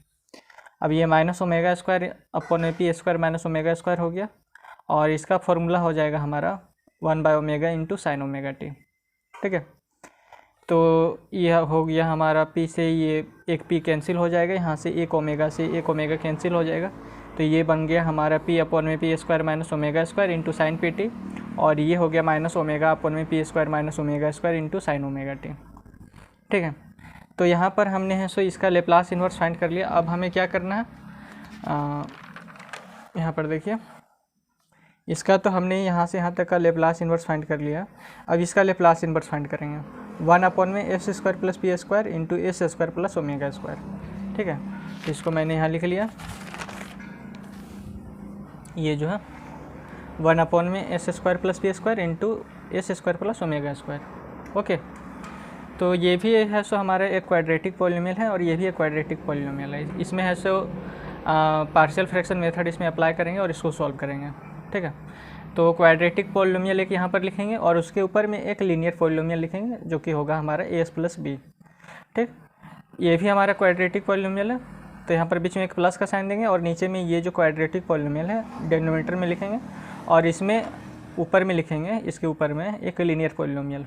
अब ये माइनस ओमेगा स्क्वायर अपॉन में P square minus omega square हो गया और इसका फॉर्मूला हो जाएगा हमारा 1/ओमेगा इंटू साइन ओमेगा टी, ठीक है। तो यह हो गया हमारा p से ये एक p कैंसिल हो जाएगा, यहाँ से एक ओमेगा से एक ओमेगा कैंसिल हो जाएगा, तो ये बन गया हमारा p अपॉन में P square minus omega square into sine p t और ये हो गया माइनस ओमेगा अपॉन में P square minus omega square into sine omega T, ठीक है। तो यहाँ पर हमने है सो इसका लेप्लास इन्वर्स फाइंड कर लिया। अब हमें क्या करना है, यहाँ पर देखिए, इसका तो हमने यहाँ से यहाँ तक का लेप्लास इन्वर्स फाइंड कर लिया। अब इसका लेप्लास इन्वर्स फाइंड करेंगे 1 अपॉन में S square plus P square into S square plus omega square, ठीक है। इसको मैंने यहाँ लिख लिया, ये जो है 1 अपॉन में S square plus P square into S square plus omega square, okay. तो ये भी है सो हमारा एक क्वाड्रेटिक पॉलिनोमियल है और ये भी एक क्वाड्रेटिक पॉलिनोमियल है। इसमें है सो पार्शियल फ्रैक्शन मेथड इसमें अप्लाई करेंगे और इसको सॉल्व करेंगे, ठीक है। तो क्वाड्रेटिक पॉलिनोमियल एक यहाँ पर लिखेंगे और उसके ऊपर में एक लीनियर पॉलिनोमियल लिखेंगे जो कि होगा हमारा एस प्लस बी, ठीक। ये भी हमारा क्वाड्रेटिक पॉलिनोमियल है, तो यहाँ पर बीच में एक प्लस का साइन देंगे और नीचे में ये जो क्वाड्रेटिक पॉलिनोमियल है डिनोमिनेटर में लिखेंगे और इसमें ऊपर में लिखेंगे, इसके ऊपर में एक लीनियर पॉलिनोमियल,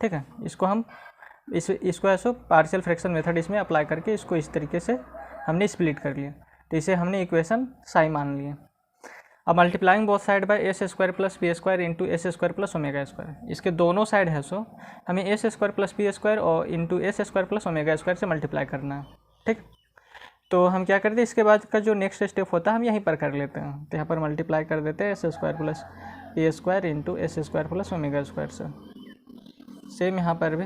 ठीक है। इसको हम इसको ऐसो पार्शियल फ्रैक्शन मेथड इसमें अप्लाई करके इसको इस तरीके से हमने स्प्लिट कर लिया, तो इसे हमने इक्वेशन साई मान लिया। अब multiplying both side by S square plus P square into S square plus omega square, इसके दोनों साइड है सो हमें s square plus P square और into S square plus omega square से मल्टीप्लाई करना है, ठीक। तो हम क्या करते हैं, इसके बाद का जो नेक्स्ट स्टेप होता है हम यहीं पर कर लेते हैं। तो यहाँ पर मल्टीप्लाई कर देते हैं s square plus P square into S square plus omega square से। सेम यहाँ पर भी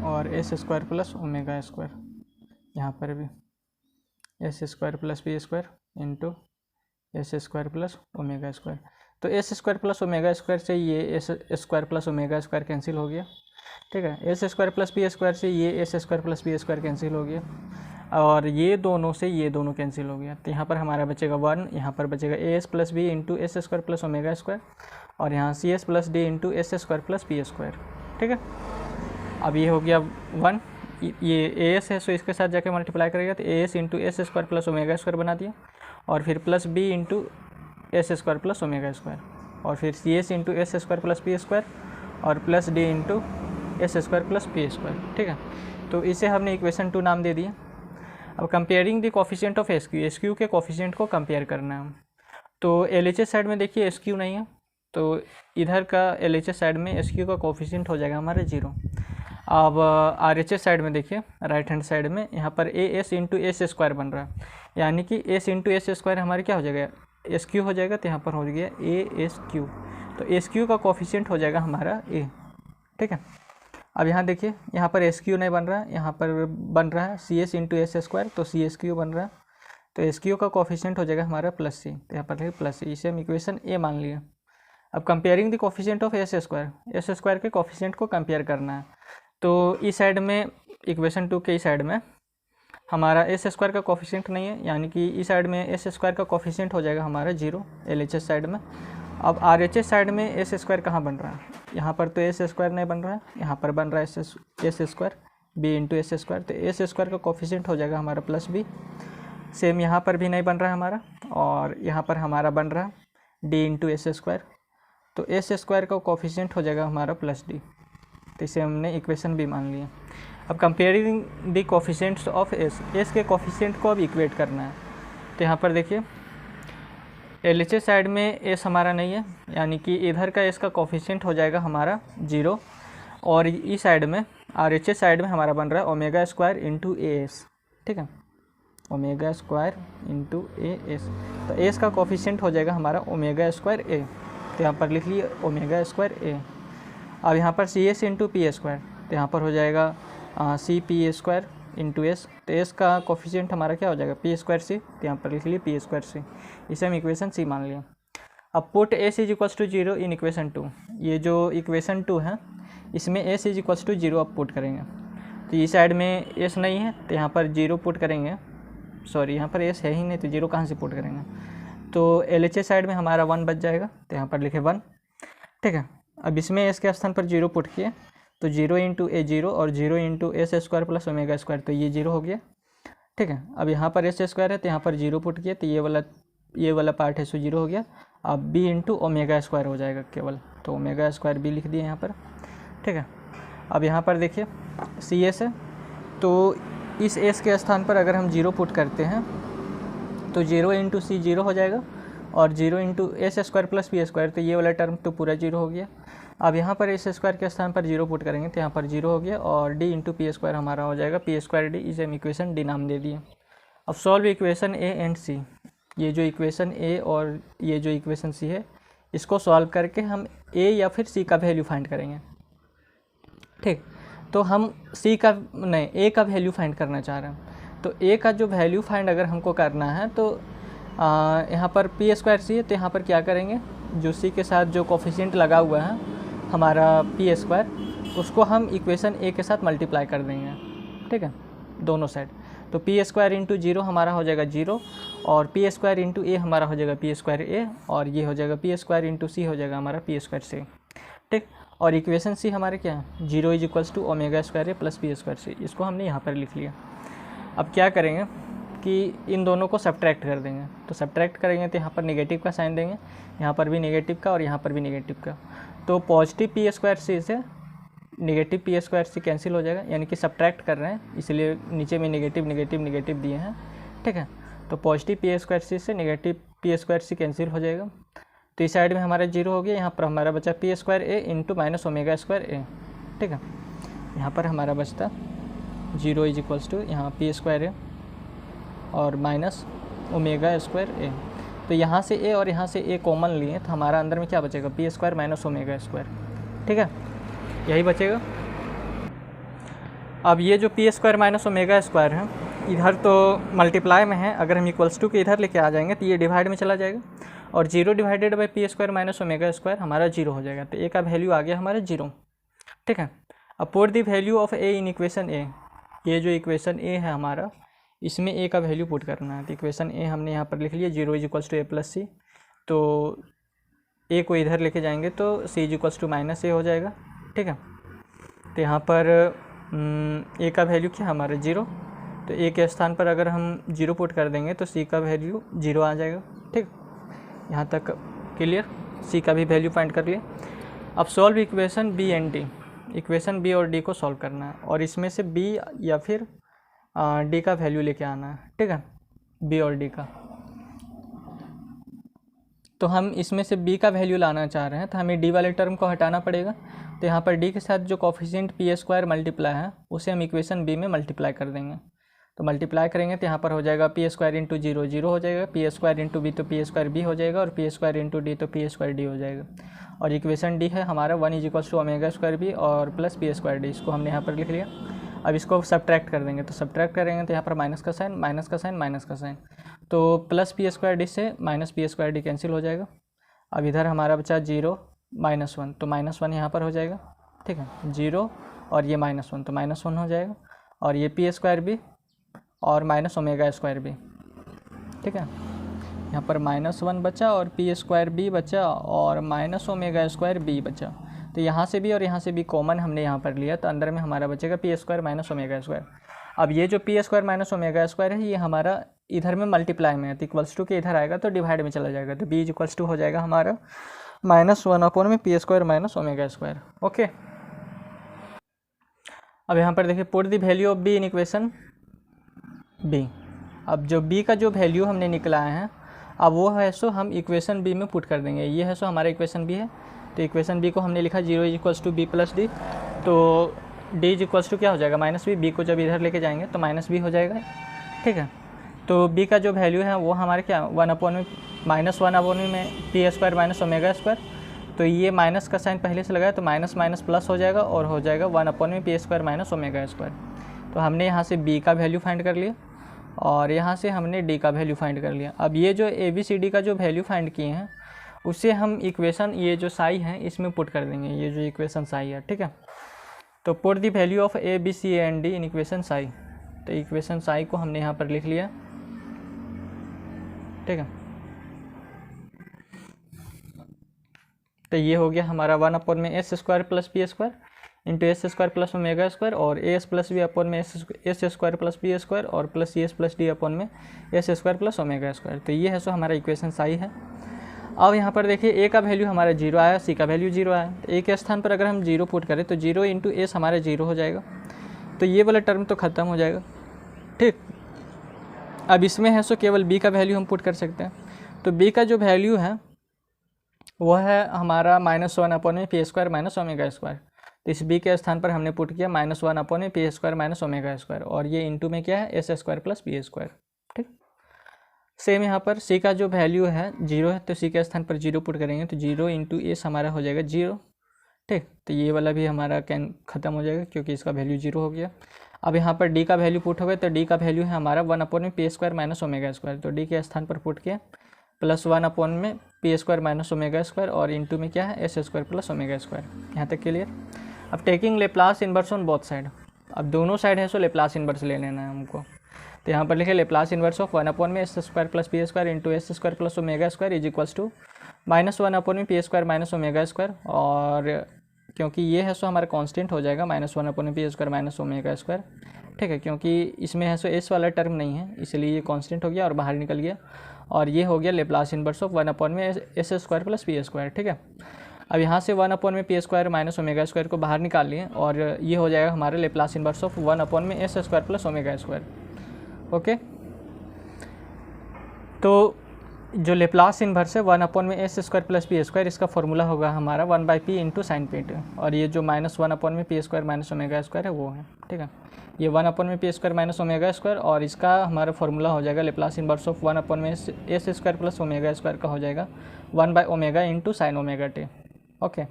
और S square plus omega square, यहाँ पर भी s square plus P square into S square plus omega square. तो s square plus omega square से ये s square plus omega square cancel हो गया, ठीक है। S square plus P square से ये s square plus P square cancel हो गया और ये दोनों से ये दोनों कैंसिल हो गया। तो यहाँ पर हमारा बचेगा 1, यहाँ पर बचेगा a s plus B into S square plus omega square और यहाँ c S plus d into S square plus P square, ठीक है। अब ये हो गया 1, ये ए एस है सो इसके साथ जाके मल्टीप्लाई करेगा तो a s into S square plus omega square बना दिया और फिर plus B into S square plus omega square और फिर c s into S square plus P square और plus d into S square plus P square, ठीक है। तो इसे हमने इक्वेशन 2 नाम दे दिया। अब comparing the coefficient of s cube के कोफिशिएंट को कंपेयर करना है। तो एल एच एस साइड में देखिए एस क्यू नहीं है, तो इधर का एल एच एस साइड में एस क्यू का कोफिशिएंट हो जाएगा हमारा 0। अब आर एच एस साइड में देखिए राइट हैंड साइड में यहाँ पर ए एस इंटू एस स्क्वायर बन रहा है, यानी कि एस इंटू एस स्क्वायर हमारे क्या हो जाएगा, एस क्यू हो जाएगा। तो यहाँ पर हो गया ए एस क्यू, तो एस क्यू का कोफिशिएंट हो जाएगा हमारा ए, ठीक है। अब यहाँ देखिए यहाँ पर एस क्यू नहीं बन रहा है, यहाँ पर बन रहा है c s into S square, तो सी एस क्यू बन रहा है, तो एस क्यू का कोफिशिएंट हो जाएगा हमारा प्लस सी, तो यहाँ पर प्लस सी, इसे हम इक्वेशन ए मान लिया। अब comparing the coefficient of S square के कोफिशिएंट को कंपेयर करना है। तो इस साइड में इक्वेशन 2 के इस साइड में हमारा एस स्क्वायर का कोफिशिएंट नहीं है, यानी कि इस साइड में एस स्क्वायर का कोफिशिएंट हो जाएगा हमारा 0 LHS साइड में। अब RHS साइड में एस स्क्वायर कहाँ बन रहा है, यहाँ पर तो एस स्क्वायर नहीं बन रहा है, यहाँ पर बन रहा है S square b into S square. तो एस स्क्वायर का कोफिशिएंट हो जाएगा हमारा प्लस बी। सेम यहाँ पर भी नहीं बन रहा है हमारा, और यहाँ पर हमारा बन रहा है डी इंटू एस स्क्वायर। तो एस स्क्वायर का कोफिशिएंट हो जाएगा हमारा प्लस डी। तो इसे हमने इक्वेशन भी मान लिया। अब comparing the coefficients of S के कोफिशिएंट को अब इक्वेट करना है। तो यहाँ पर देखिए LHS साइड में एस हमारा नहीं है, यानी कि इधर का एस का कोफिशिएंट हो जाएगा हमारा 0, और इस साइड में RHS साइड में हमारा बन रहा है ओमेगा स्क्वायर इंटू AS। ठीक है, ओमेगा स्क्वायर इंटू AS। तो एस का कोफिशिएंट हो जाएगा हमारा ओमेगा स्क्वायर ए। तो यहाँ पर लिख लिए ओमेगा स्क्वायर ए। अब यहाँ पर CS इंटू पी स्क्वायर, तो यहाँ पर हो जाएगा c p square into s. तो एस का कोफिशिएंट हमारा क्या हो जाएगा पी स्क्वायर सी। तो यहाँ पर लिख लिए पी स्क्वायर सी। इसे हम इक्वेशन सी मान लिया। अब put s is equals to 0 in equation 2। ये जो इक्वेशन 2 है इसमें एस इज इक्वल्स टू 0 अब पुट करेंगे। तो इस साइड में एस नहीं है, तो यहाँ पर 0 पुट करेंगे। सॉरी, यहाँ पर एस है ही नहीं, तो 0 कहाँ से पुट करेंगे। तो LHS साइड में हमारा 1 बच जाएगा। तो यहाँ पर लिखे 1। ठीक है, अब इसमें एस के स्थान पर 0 पुट किए, तो 0 इंटू ए 0 और 0 into S square plus omega square, तो ये 0 हो गया। ठीक है, अब यहाँ पर एस स्क्वायर है, तो यहाँ पर 0 पुट किए, तो ये वाला पार्ट है सो 0 हो गया। अब बी इंटू ओमेगा स्क्वायर हो जाएगा केवल, तो ओमेगा स्क्वायर बी लिख दिए यहाँ पर। ठीक है, अब यहाँ पर देखिए सी एस है, तो इस एस के स्थान पर अगर हम 0 पुट करते हैं तो 0 इंटू सी 0 हो जाएगा, और 0 into S square plus P square, तो ये वाला टर्म तो पूरा 0 हो गया। अब यहाँ पर एस स्क्वायर के स्थान पर 0 पुट करेंगे, तो यहाँ पर 0 हो गया, और डी इंटू पी स्क्वायर हमारा हो जाएगा पी स्क्वायर डी। इसे हम इक्वेशन डी नाम दे दिए। अब सॉल्व इक्वेशन ए एंड सी। ये जो इक्वेशन ए और ये जो इक्वेशन सी है, इसको सॉल्व करके हम ए या फिर सी का वैल्यू फाइंड करेंगे। ठीक, तो हम ए का वैल्यू फाइंड करना चाह रहे हैं। तो ए का जो वैल्यू फाइंड अगर हमको करना है, तो यहाँ पर पी स्क्वायर सी है, तो यहाँ पर क्या करेंगे, जो सी के साथ जो कोफिशिएंट लगा हुआ है हमारा पी स्क्वायर, उसको हम इक्वेशन ए के साथ मल्टीप्लाई कर देंगे। ठीक है, दोनों साइड। तो पी स्क्वायर इंटू 0 हमारा हो जाएगा 0, और पी स्क्वायर इंटू ए हमारा हो जाएगा पी स्क्वायर ए, और ये हो जाएगा पी स्क्वायर इंटू सी हो जाएगा हमारा पी स्क्वायर सी। ठीक, और इक्वेशन सी हमारे क्या है, 0 is equals to omega square a plus P square c. इसको हमने यहाँ पर लिख लिया। अब क्या करेंगे कि इन दोनों को सब्ट्रैक्ट कर देंगे। तो सब्ट्रैक्ट करेंगे तो यहाँ पर नेगेटिव का साइन देंगे, यहाँ पर भी नेगेटिव का और यहाँ पर भी नेगेटिव का। तो पॉजिटिव पी स्क्वायर सी से नेगेटिव पी स्क्वायर सी कैंसिल हो जाएगा, यानी कि सब्ट्रैक्ट कर रहे हैं इसलिए नीचे में नेगेटिव नेगेटिव नेगेटिव दिए हैं। ठीक है, तो पॉजिटिव पी स्क्वायर सी से नेगेटिव पी स्क्वायर सी कैंसिल हो जाएगा। तो इस साइड में हमारा 0 हो गया, यहाँ पर हमारा बचा P square a into minus omega square ए। ठीक है, यहाँ पर हमारा बचता 0 इज इक्वल्स टू यहाँ पी स्क्वायर ए और माइनस ओमेगा स्क्वायर ए। तो यहाँ से ए और यहाँ से ए कॉमन लिए, तो हमारा अंदर में क्या बचेगा, P square minus omega square. ठीक है, यही बचेगा। अब ये जो P square minus omega square है, इधर तो मल्टीप्लाई में है, अगर हम इक्वल्स टू के इधर लेके आ जाएंगे तो ये डिवाइड में चला जाएगा, और 0 divided by P square minus omega square हमारा 0 हो जाएगा। तो ए का वैल्यू आ गया हमारा 0। ठीक है, अब put the value of a in equation a. ये जो इक्वेशन ए है हमारा, इसमें ए का वैल्यू पुट करना है। तो इक्वेशन ए हमने यहाँ पर लिख लिया 0 is equals to a plus c. तो ए को इधर लेके जाएंगे तो c is equals to minus a हो जाएगा। ठीक है, तो यहाँ पर ए का वैल्यू क्या है हमारा 0। तो ए के स्थान पर अगर हम 0 पुट कर देंगे तो सी का वैल्यू 0 आ जाएगा। ठीक, यहाँ तक क्लियर। सी का भी वैल्यू फाइंड कर लिए। अब solve equation b and d. Equation b और डी को सॉल्व करना है, और इसमें से बी या फिर डी का वैल्यू लेके आना है। ठीक है, बी और डी का। तो हम इसमें से बी का वैल्यू लाना चाह रहे हैं, तो हमें डी वाले टर्म को हटाना पड़ेगा। तो यहाँ पर डी के साथ जो कोफिशिएंट पी स्क्वायर मल्टीप्लाई है, उसे हम इक्वेशन बी में मल्टीप्लाई कर देंगे। तो मल्टीप्लाई करेंगे तो यहाँ पर हो जाएगा पी स्क्वायर इंटू 0 0 हो जाएगा, पी स्क्वायर इंटू बी तो पी स्क्वायर बी हो जाएगा, और पी स्क्वायर इंटू डी तो पी स्क्वायर डी हो जाएगा। और इक्वेशन डी है हमारा 1 is equals to omega square b और प्लस पी स्क्वायर डी। इसको हमने यहाँ पर लिख लिया। अब इसको सब्ट्रैक्ट कर देंगे, तो सब्ट्रैक्ट करेंगे तो यहाँ पर माइनस का साइन माइनस का साइन माइनस का साइन, तो प्लस पी स्क्वायर डी से minus p square d cancel हो जाएगा। अब इधर हमारा बचा 0 -1, तो -1 यहाँ पर हो जाएगा। ठीक है, 0 और ये -1 तो -1 हो जाएगा, और ये पी स्क्वायर भी और माइनस ओमेगा स्क्वायर बी। ठीक है, यहाँ पर -1 बचा और पी स्क्वायर बी बचा और माइनस ओमेगा स्क्वायर बी बचा। तो यहाँ से भी और यहाँ से भी कॉमन हमने यहाँ पर लिया, तो अंदर में हमारा बचेगा P square minus omega square. अब ये जो P square minus omega square है ये हमारा इधर में मल्टीप्लाई में है, तो इक्वल्स टू के इधर आएगा तो डिवाइड में चला जाएगा, तो बी इक्वल्स टू हो जाएगा हमारा -1 अपॉन में P square minus omega square. Okay, अब यहाँ पर देखिए put the value of b in equation b. अब जो बी का जो वैल्यू हमने निकलाया है अब वो है सो हम इक्वेशन बी में पुट कर देंगे। ये है सो हमारा इक्वेशन बी है, तो इक्वेशन बी को हमने लिखा 0 equals to b plus d, तो डी इक्वल्स टू क्या हो जाएगा -b। बी को जब इधर लेके जाएंगे तो -b हो जाएगा। ठीक है, तो बी का जो वैल्यू है वो हमारे क्या 1 अपॉन में -1 अपॉन में P square minus omega square, तो ये माइनस का साइन पहले से लगाया तो माइनस माइनस प्लस हो जाएगा और हो जाएगा 1 अपॉन में P square minus omega square. तो हमने यहाँ से बी का वैल्यू फाइंड कर लिया और यहाँ से हमने डी का वैल्यू फाइंड कर लिया। अब ये जो ए बी सी डी का जो वैल्यू फाइंड किए हैं उससे हम इक्वेशन ये जो साई है इसमें पुट कर देंगे, ये जो इक्वेशन साई है। ठीक है, तो put the value of a b c and d in equation psi, तो इक्वेशन साई को हमने यहाँ पर लिख लिया। ठीक है, तो ये हो गया हमारा 1 अपॉन में S square plus B square into S square plus omega square और a s plus B upon में S square plus B square और plus C S plus D upon में S square plus omega square. तो ये है सो हमारा इक्वेशन साई है। अब यहाँ पर देखिए ए का वैल्यू हमारा 0 आया, सी का वैल्यू 0 आया, तो ए के स्थान पर अगर हम 0 पुट करें तो 0 इंटू एस हमारा 0 हो जाएगा, तो ये वाला टर्म तो ख़त्म हो जाएगा। ठीक, अब इसमें है सो केवल बी का वैल्यू हम पुट कर सकते हैं, तो बी का जो वैल्यू है वो है हमारा -1 अपॉन में P square minus omega square. तो इस बी के स्थान पर हमने पुट किया -1 अपॉन में P square minus omega square और ये इंटू में क्या है S square plus B square. ठीक, सेम यहाँ पर सी का जो वैल्यू है 0 है, तो सी के स्थान पर 0 पुट करेंगे तो 0 इंटू एस हमारा हो जाएगा 0। ठीक, तो ये वाला भी हमारा कैन ख़त्म हो जाएगा क्योंकि इसका वैल्यू 0 हो गया। अब यहाँ पर डी का वैल्यू पुट हो गया, तो डी का वैल्यू है हमारा 1 अपॉन में P square minus omega square, तो डी के स्थान पर पुट किया +1 अपॉन में P square minus omega square और इंटू में क्या है S square plus omega square. यहाँ तक क्लियर। अब taking Laplace inverse on both side, अब दोनों साइड है सो लेप्लास इन्वर्स ले लेना है हमको, तो यहाँ पर लिखे लेप्लास इन्वर्स ऑफ 1 अपॉन में S square plus P square into S square plus omega square is equals to -1 upon में P square minus omega square, और क्योंकि ये है सो हमारा कांस्टेंट हो जाएगा -1 अपॉन में P square minus omega square. ठीक है, क्योंकि इसमें है सो एस वाला टर्म नहीं है इसलिए ये कांस्टेंट हो गया और बाहर निकल गया, और ये हो गया लेप्लास इन्वर्स ऑफ 1 अपॉन में S square plus P square. ठीक है, अब यहाँ से 1 अपॉन में P square minus omega square को बाहर निकाल लिए और ये हो जाएगा हमारा लेप्लास इन्वर्स ऑफ 1 अपॉन में S square plus omega square. Okay, तो जो लेप्लास इन्वर्स है 1 अपॉन में S square plus P square, इसका फॉर्मूला होगा हमारा 1/p into sine p t, और ये जो -1 अपॉन में P square minus omega square है वो है। ठीक है, ये 1 अपॉन में P square minus omega square और इसका हमारा फॉर्मूला हो जाएगा लेप्लास इन्वर्स ऑफ 1 अपॉन में S square plus omega square का हो जाएगा 1/ओमेगा into sine omega t. Okay,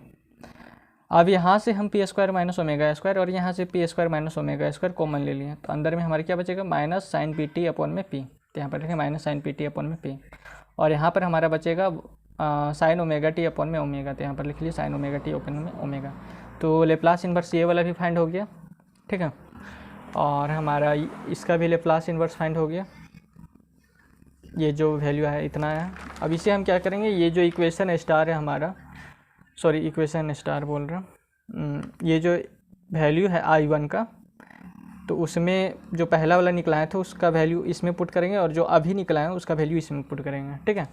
अब यहाँ से हम p square minus omega square और यहाँ से p square minus omega square common ले लिए, तो अंदर में हमारे क्या बचेगा minus sine p t upon में पी, तो यहाँ पर लिखें minus sine p t upon में पी, और यहाँ पर हमारा बचेगा साइन ओमेगा टी अपॉन में ओमेगा, तो यहाँ पर लिख लीजिए साइन ओमेगा टी अपॉन में ओमेगा। तो लेप्लास इन्वर्स ये वाला भी फाइंड हो गया। ठीक है, और हमारा इसका भी लेप्लास इन्वर्स फाइंड हो गया, ये जो वैल्यू है इतना है। अब इसे हम क्या करेंगे, ये जो इक्वेशन स्टार है हमारा, सॉरी इक्वेशन स्टार बोल रहा हूँ, ये जो वैल्यू है I1 का, तो उसमें जो पहला वाला निकला है तो उसका वैल्यू इसमें पुट करेंगे और जो अभी निकला है उसका वैल्यू इसमें पुट करेंगे। ठीक है,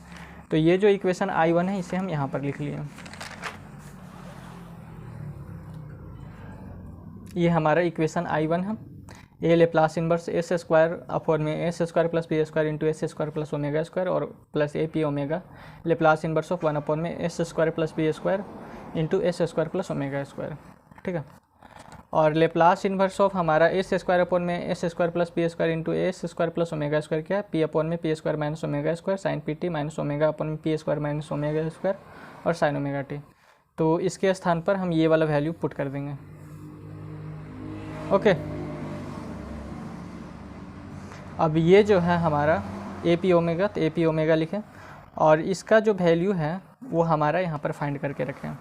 तो ये जो इक्वेशन I1 है इसे हम यहाँ पर लिख लिए, ये हमारा इक्वेशन I1 है। A Laplace inverse s square upon में S square plus P square into S square plus omega square और plus A P omega Laplace inverse of 1 upon में S square plus P square into S square plus omega square. ठीक है, और लेप्लास इन्वर्स ऑफ हमारा एस स्क्वायर अपॉन में S square plus P square into S square plus omega square क्या है, पी अपॉन में P square minus omega square sine p t minus omega upon में P square minus omega square और साइन ओमेगा टी। तो इसके स्थान पर हम ये वाला वैल्यू पुट कर देंगे। ओके, अब ये जो है हमारा ए पी ओमेगा, तो ए पी ओमेगा लिखें और इसका जो वैल्यू है वो हमारा यहाँ पर फाइंड करके रखें।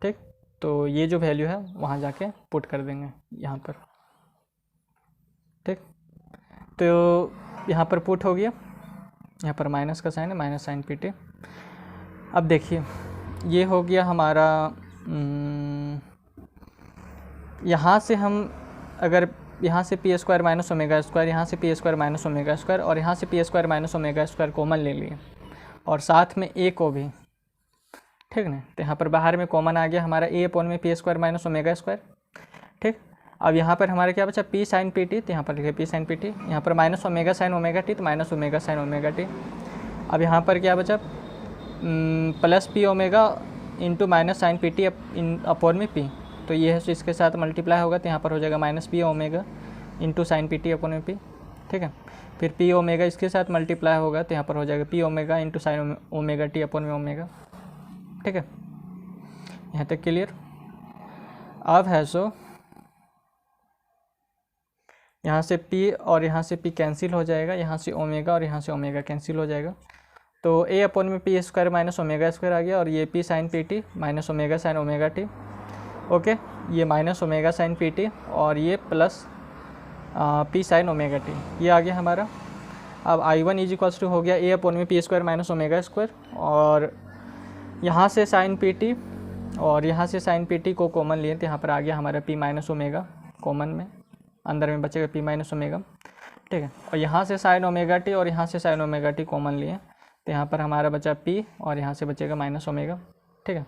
ठीक, तो ये जो वैल्यू है वहाँ जाके पुट कर देंगे यहाँ पर। ठीक। तो यहाँ पर पुट हो गया, यहाँ पर माइनस का साइन है, माइनस साइन पी टी। अब देखिए ये हो गया हमारा, यहाँ से हम अगर यहाँ से p square minus omega square, यहाँ से p square minus omega square और यहाँ से p square minus omega square common ले लिए और साथ में ए को भी, ठीक ना। तो यहाँ पर बाहर में कॉमन आ गया हमारा ए अपॉन में P square minus omega square, ठीक। अब यहाँ पर हमारे क्या बचा, पी साइन पी टी, तो यहाँ पर लिखे पी साइन पी टी, यहाँ पर minus omega sine omega t, तो minus omega sine omega t. अब यहाँ पर क्या बचा, plus p omega into minus sine p t upon में पी, तो ये है तो इसके साथ मल्टीप्लाई होगा, तो यहाँ पर हो जाएगा minus P omega into sine p t upon में पी, ठीक है। फिर पी ओमेगा इसके साथ मल्टीप्लाई होगा, तो यहाँ पर हो जाएगा P omega into sine omega t upon में ओमेगा, ठीक है। यहाँ तक क्लियर। अब है सो यहाँ से p और यहाँ से p कैंसिल हो जाएगा, यहाँ से ओमेगा और यहाँ से ओमेगा कैंसिल हो जाएगा, तो a अपॉन में P square minus omega square आ गया और ये p sine p t minus omega sine omega t, okay. ये minus omega sine p t और ये plus p sine omega t, ये आ गया हमारा। अब I1 इज इक्वल्स टू हो गया a अपॉन में P square minus omega square और यहाँ से साइन पी टी और यहाँ से साइन पी टी को कॉमन लिए, तो यहाँ पर आ गया हमारा p माइनस ओमेगा कॉमन में, अंदर में बचेगा p माइनस ओमेगा, ठीक है। और यहाँ से साइन ओमेगा टी और यहाँ से साइन ओमेगा टी कॉमन लिए, तो यहाँ पर हमारा बचा p और यहाँ से बचेगा माइनस ओमेगा, ठीक है।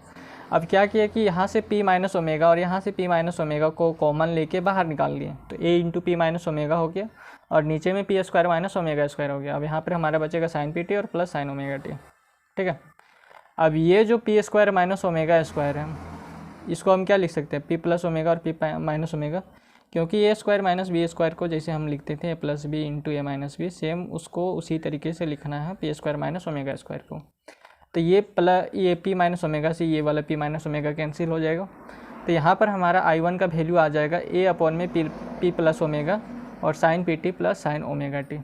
अब क्या किया कि यहाँ से p माइनस ओमेगा और यहाँ से p माइनस ओमेगा को कॉमन लेके बाहर निकाल लिए, तो a into P minus omega हो गया और नीचे में P square minus omega square हो गया। अब यहाँ पर हमारा बचेगा साइन पी टी और प्लस साइन ओमेगा टी, ठीक है। अब ये जो P square minus omega square है, इसको हम क्या लिख सकते हैं, p प्लस ओमेगा और p माइनस ओमेगा, क्योंकि ए स्क्वायर माइनस बी स्क्वायर को जैसे हम लिखते थे ए प्लस बी इंटू ए माइनस बी, सेम उसको उसी तरीके से लिखना है P square minus omega square को। तो ये पी माइनस ओमेगा से ये वाला पी माइनस ओमेगा कैंसिल हो जाएगा, तो यहाँ पर हमारा I1 का वैल्यू आ जाएगा ए अपॉन में पी प्लस ओमेगा और sine p t plus sine omega T,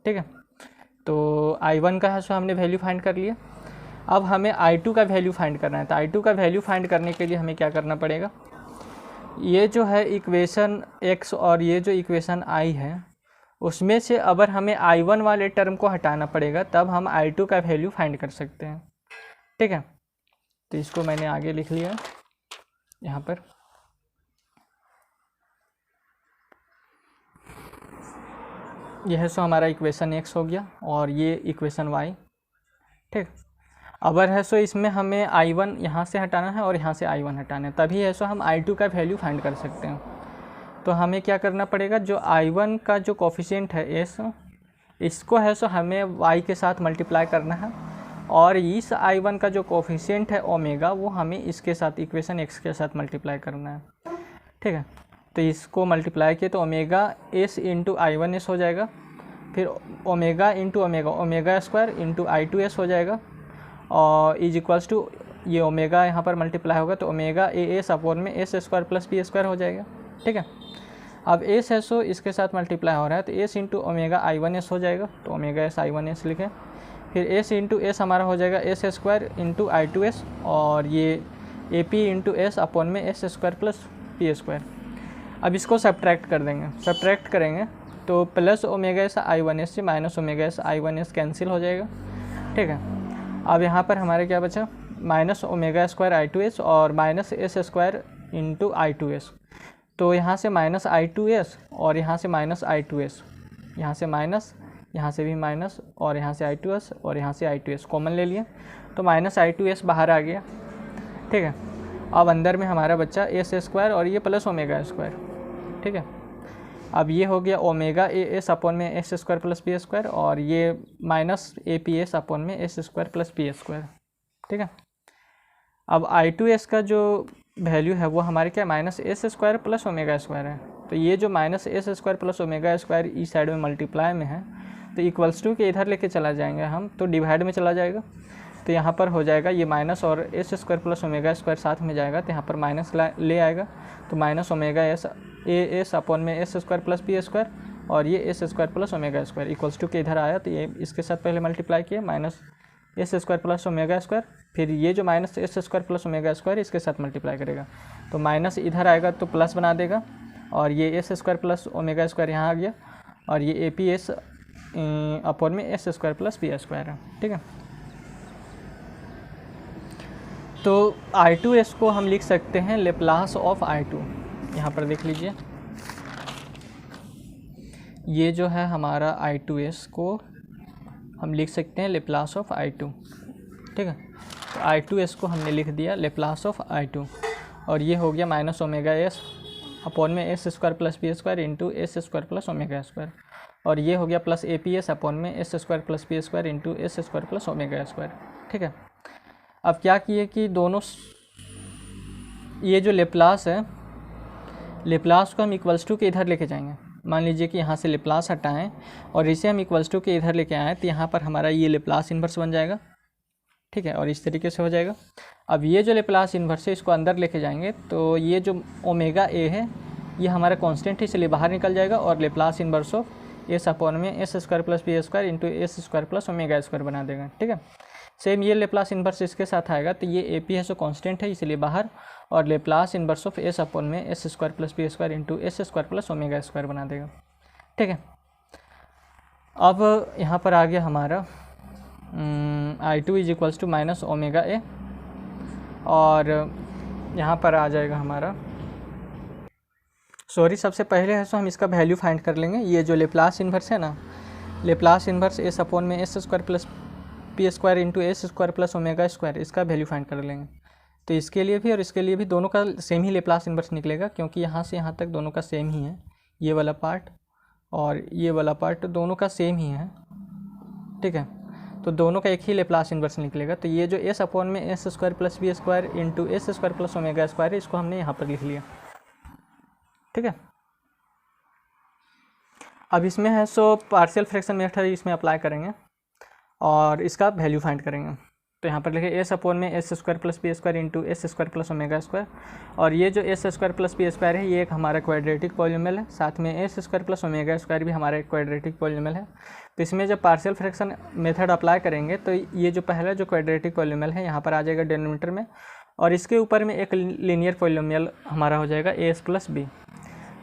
ठीक है। तो I1 का है सो हमने वैल्यू फाइंड कर लिया। अब हमें I2 का वैल्यू फाइंड करना है, तो I2 का वैल्यू फाइंड करने के लिए हमें क्या करना पड़ेगा, ये जो है इक्वेशन x और ये जो इक्वेशन I है उसमें से अगर हमें I1 वाले टर्म को हटाना पड़ेगा तब हम I2 का वैल्यू फाइंड कर सकते हैं, ठीक है। तो इसको मैंने आगे लिख लिया यहाँ पर। यह सो हमारा इक्वेशन x हो गया और ये इक्वेशन y, ठीक। अगर है सो इसमें हमें I1 यहाँ से हटाना है और यहाँ से I1 हटाना है, तभी है सो हम I2 का वैल्यू फाइंड कर सकते हैं। तो हमें क्या करना पड़ेगा, जो I1 का जो कोफिशिएंट है s, इसको है सो हमें y के साथ मल्टीप्लाई करना है और इस I1 का जो कोफिशिएंट है ओमेगा वो हमें इसके साथ इक्वेशन x के साथ मल्टीप्लाई करना है, ठीक है। तो इसको मल्टीप्लाई किए तो ओमेगा s इंटू I1s हो जाएगा, फिर omega into omega omega square into I2s हो जाएगा और इज इक्वल्स टू ये ओमेगा यहाँ पर मल्टीप्लाई होगा तो ओमेगा ए एस अपॉन में S square plus P square हो जाएगा, ठीक है। अब एस है सो इसके साथ मल्टीप्लाई हो रहा है तो एस इंटू ओमेगा I1s हो जाएगा, तो ओमेगा एस I1s लिखें। फिर एस इंटू एस हमारा हो जाएगा एस स्क्वायर इंटू I2s और ये A P into s upon में S square plus P square. अब इसको सब्ट्रैक्ट कर देंगे, सब्ट्रैक्ट करेंगे तो प्लस ओमेगा एस I1s से minus omega S I1s cancel हो जाएगा, ठीक है। अब यहाँ पर हमारे क्या बचा, माइनस ओमेगा स्क्वायर I2s और minus S square into I2s, तो यहाँ से माइनस I2s और यहाँ से माइनस I2s, यहाँ से माइनस, यहाँ से भी माइनस और यहाँ से I2s और यहाँ से I2s कॉमन ले लिए तो माइनस I2s बाहर आ गया, ठीक है। अब अंदर में हमारा बच्चा एस स्क्वायर और ये प्लस ओमेगा स्क्वायर, ठीक है। अब ये हो गया ओमेगा ए एस अपॉन में S square plus P square और ये minus a p s upon में S square plus P square, ठीक है। अब I2s का जो वैल्यू है वो हमारे क्या minus S square plus omega square है, तो ये जो minus S square plus omega square इस साइड में मल्टीप्लाई में है तो इक्वल्स टू के इधर लेके चला जाएंगे हम, तो डिवाइड में चला जाएगा, तो यहाँ पर हो जाएगा ये माइनस और S square plus omega square साथ में जाएगा तो यहाँ पर माइनस ले आएगा, तो minus omega s a s upon में S square plus P square और ये s square plus omega square equals to के इधर आया, तो ये इसके साथ पहले मल्टीप्लाई किया minus S square plus omega square, फिर ये जो minus S square plus omega square इसके साथ मल्टीप्लाई करेगा तो माइनस इधर आएगा तो प्लस बना देगा और ये s square plus omega square यहाँ आ गया, और ये ए पी एस अपॉन में S square plus P square है, ठीक है। तो I2s को हम लिख सकते हैं लेप्लास ऑफ I2। यहाँ पर देख लीजिए, ये जो है हमारा I2s को हम लिख सकते हैं लेप्लास ऑफ I2, ठीक है। तो I2s को हमने लिख दिया लेप्लास ऑफ I2, और ये हो गया माइनस ओमेगा एस अपॉन में S square plus P square into S square plus omega square, और ये हो गया प्लस ए पी एस अपॉन में S square plus P square into S square plus omega square, ठीक है। अब क्या किए कि दोनों ये जो लेप्लास है, लेप्लास को हम इक्वल्स टू के इधर लेके जाएंगे। मान लीजिए कि यहाँ से लेप्लास हटाएं और इसे हम इक्वल्स टू के इधर लेके आएँ, तो यहाँ पर हमारा ये लेप्लास इन्वर्स बन जाएगा, ठीक है, और इस तरीके से हो जाएगा। अब ये जो लेप्लास इन्वर्स है इसको अंदर लेके जाएंगे, तो ये जो ओमेगा ए है ये हमारा कांस्टेंट है, इसलिए बाहर निकल जाएगा, और Laplace inverse of S upon में S square plus P square into S square plus omega square बना देगा, ठीक है। सेम ये लेप्लास इन्वर्स इसके साथ आएगा, तो ये ए पी है सो कांस्टेंट है इसलिए बाहर, और Laplace inverse of S upon में S square plus P square into S square plus omega square बना देगा, ठीक है। अब यहाँ पर आ गया हमारा I2 is equals to minus omega a, और यहाँ पर आ जाएगा हमारा, सॉरी सबसे पहले है सो हम इसका वैल्यू फाइंड कर लेंगे। ये जो लेप्लास इन्वर्स है ना, लेप्लास इन्वर्स एस अपॉन में S square plus P square into S square plus omega square, इसका वैल्यू फाइंड कर लेंगे। तो इसके लिए भी और इसके लिए भी दोनों का सेम ही लेप्लास इन्वर्स निकलेगा, क्योंकि यहाँ से यहाँ तक दोनों का सेम ही है, ये वाला पार्ट और ये वाला पार्ट दोनों का सेम ही है, ठीक है। तो दोनों का एक ही लेप्लास इन्वर्स निकलेगा। तो ये जो एस अपॉन में S square plus B square into S square plus omega square है, इसको हमने यहाँ पर लिख लिया, ठीक है। अब इसमें है सो पार्शियल फ्रैक्शन मेथड इसमें अप्लाई करेंगे और इसका वैल्यू फाइंड करेंगे। तो यहाँ पर लिखे एस अपॉन में S square plus B square into S square plus omega square, और ये जो S square plus B square है ये एक हमारा क्वाड्रेटिक पॉलिनोमियल है, साथ में S square plus omega square भी हमारा एक क्वाड्रेटिक पॉलिनोमियल है। तो इसमें जब पार्शियल फ्रैक्शन मेथड अप्लाई करेंगे तो ये जो पहला जो क्वाड्रेटिक पॉलिनोमियल है यहाँ पर आ जाएगा डिनोमिनेटर में, और इसके ऊपर में एक लीनियर पॉलिनोमियल हमारा हो जाएगा ए एस प्लस बी,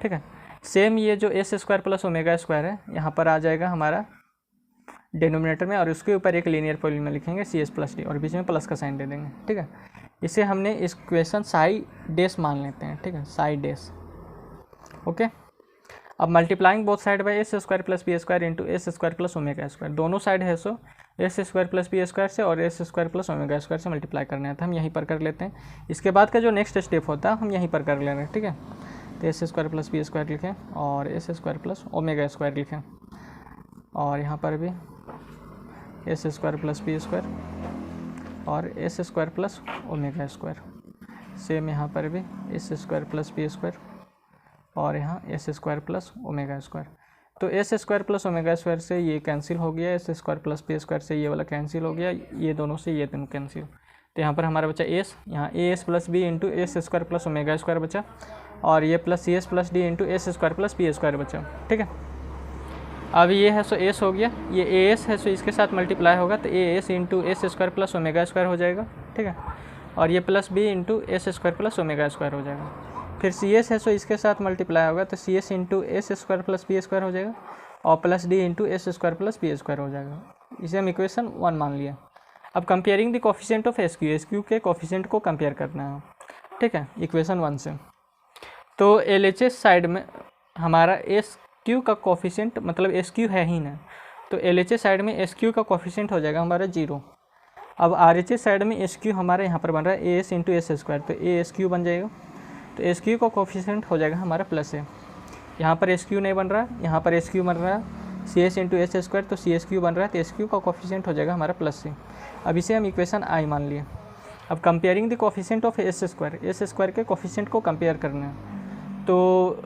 ठीक है। सेम ये जो S square plus omega square है यहाँ पर आ जाएगा हमारा डिनोमिनेटर में, और उसके ऊपर एक लीनियर पॉलिनोमियल लिखेंगे सी एस प्लस डी, और बीच में प्लस का साइन दे देंगे, ठीक है। इसे हमने इस इक्वेशन साई डेस मान लेते हैं, ठीक है, साई डेस, ओके। अब multiplying both side by S square plus B square into S square plus omega square, दोनों साइड है so S square plus B square से और S square plus omega square से मल्टीप्लाई करना है, तो हम यहीं पर कर लेते हैं। इसके बाद का जो नेक्स्ट स्टेप होता है हम यहीं पर कर ले रहे हैं, ठीक है। तो s square plus B square लिखें और S square plus omega square लिखें, और यहाँ पर भी s square plus B square और S square plus omega square, same यहाँ पर भी s square plus B square और यहाँ s square plus omega square. तो s square plus omega square से ये कैंसिल हो गया, s square plus B square से ये वाला कैंसिल हो गया, ये दोनों से ये दोनों कैंसिल। तो यहाँ पर हमारा बचा एस, यहाँ a s plus B into S square plus omega square बचा, और ये plus C S plus d into S square plus B square बचा, ठीक है। अब ये है सो एस हो गया, ये ए एस है सो इसके साथ मल्टीप्लाई होगा, तो a s into S square plus omega square हो जाएगा, ठीक है। और ये plus B into S square plus omega square हो जाएगा। फिर सी एस है सो इसके साथ मल्टीप्लाई होगा, तो c s into S square plus B square हो जाएगा, और plus d into S square plus B square हो जाएगा। इसे हम इक्वेशन 1 मान लिया। अब comparing the coefficient of s cube के कोफिशिएंट को कंपेयर करना है, ठीक है, इक्वेशन 1 से। तो एल एच एस साइड में हमारा एस क्यू का कोफिशिएंट, मतलब एस क्यू है ही ना, तो एल एच एस साइड में एस क्यू का कोफिशिएंट हो जाएगा हमारा 0। अब आर एच एस साइड में एस क्यू हमारे यहाँ पर बन रहा है ए एस इंटू एस स्क्वायर, तो ए एस क्यू बन जाएगा। तो एस क्यू का कोफिशिएंट हो जाएगा हमारा प्लस है। यहाँ पर एस क्यू नहीं बन रहा है, यहाँ पर एस क्यू बन रहा है c s into S square, तो सी एस क्यू बन रहा है, तो एस क्यू का कोफिशिएंट हो जाएगा हमारा प्लस से। अब इसे हम इक्वेशन आई मान लिए। अब comparing the coefficient of S square के कोफिशिएंट को कंपेयर करना है। तो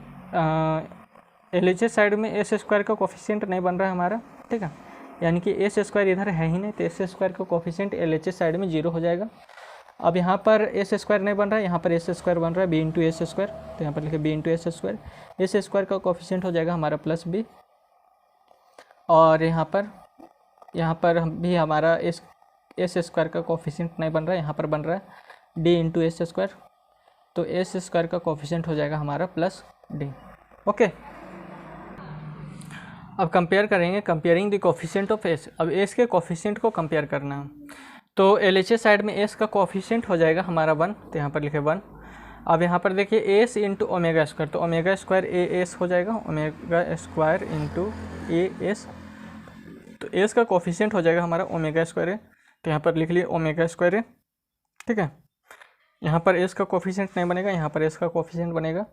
एल एच एस साइड में एस स्क्वायर का कोफिशिएंट नहीं बन रहा है हमारा, ठीक है, यानी कि एस स्क्वायर इधर है ही नहीं, तो एस स्क्वायर का coefficient L H S side में 0 हो जाएगा। अब यहाँ पर एस स्क्वायर नहीं बन रहा है, यहाँ पर एस स्क्वायर बन रहा है बी इंटू एस स्क्वायर, तो यहाँ पर लिखे b into S square, s square का कोफिशिएंट हो जाएगा हमारा प्लस बी, और यहाँ पर भी हमारा एस स्क्वायर का कोफिशिएंट नहीं बन रहा है, यहाँ पर बन रहा है डी इंटू एस स्क्वायर, तो एस स्क्वायर का कोफिशिएंट हो जाएगा हमारा प्लस डी, ओके, अब कंपेयर करेंगे, comparing the coefficient of S. अब एस के कोफिशिएंट को कंपेयर करना है, तो एलएचएस साइड में एस का कोफिशिएंट हो जाएगा हमारा 1, तो यहाँ पर लिखे 1। अब यहाँ पर देखिए एस इंटू ओमेगा स्क्वायर, तो ओमेगा स्क्वायर ए एस हो जाएगा, omega square into A S, तो एस का कोफिशिएंट हो जाएगा हमारा ओमेगा स्क्वायर है, तो यहाँ पर लिख लिए ओमेगा स्क्वायर है। ठीक है, यहाँ पर एस का कोफिशिएंट नहीं बनेगा, यहाँ पर एस का कोफिशिएंट बनेगा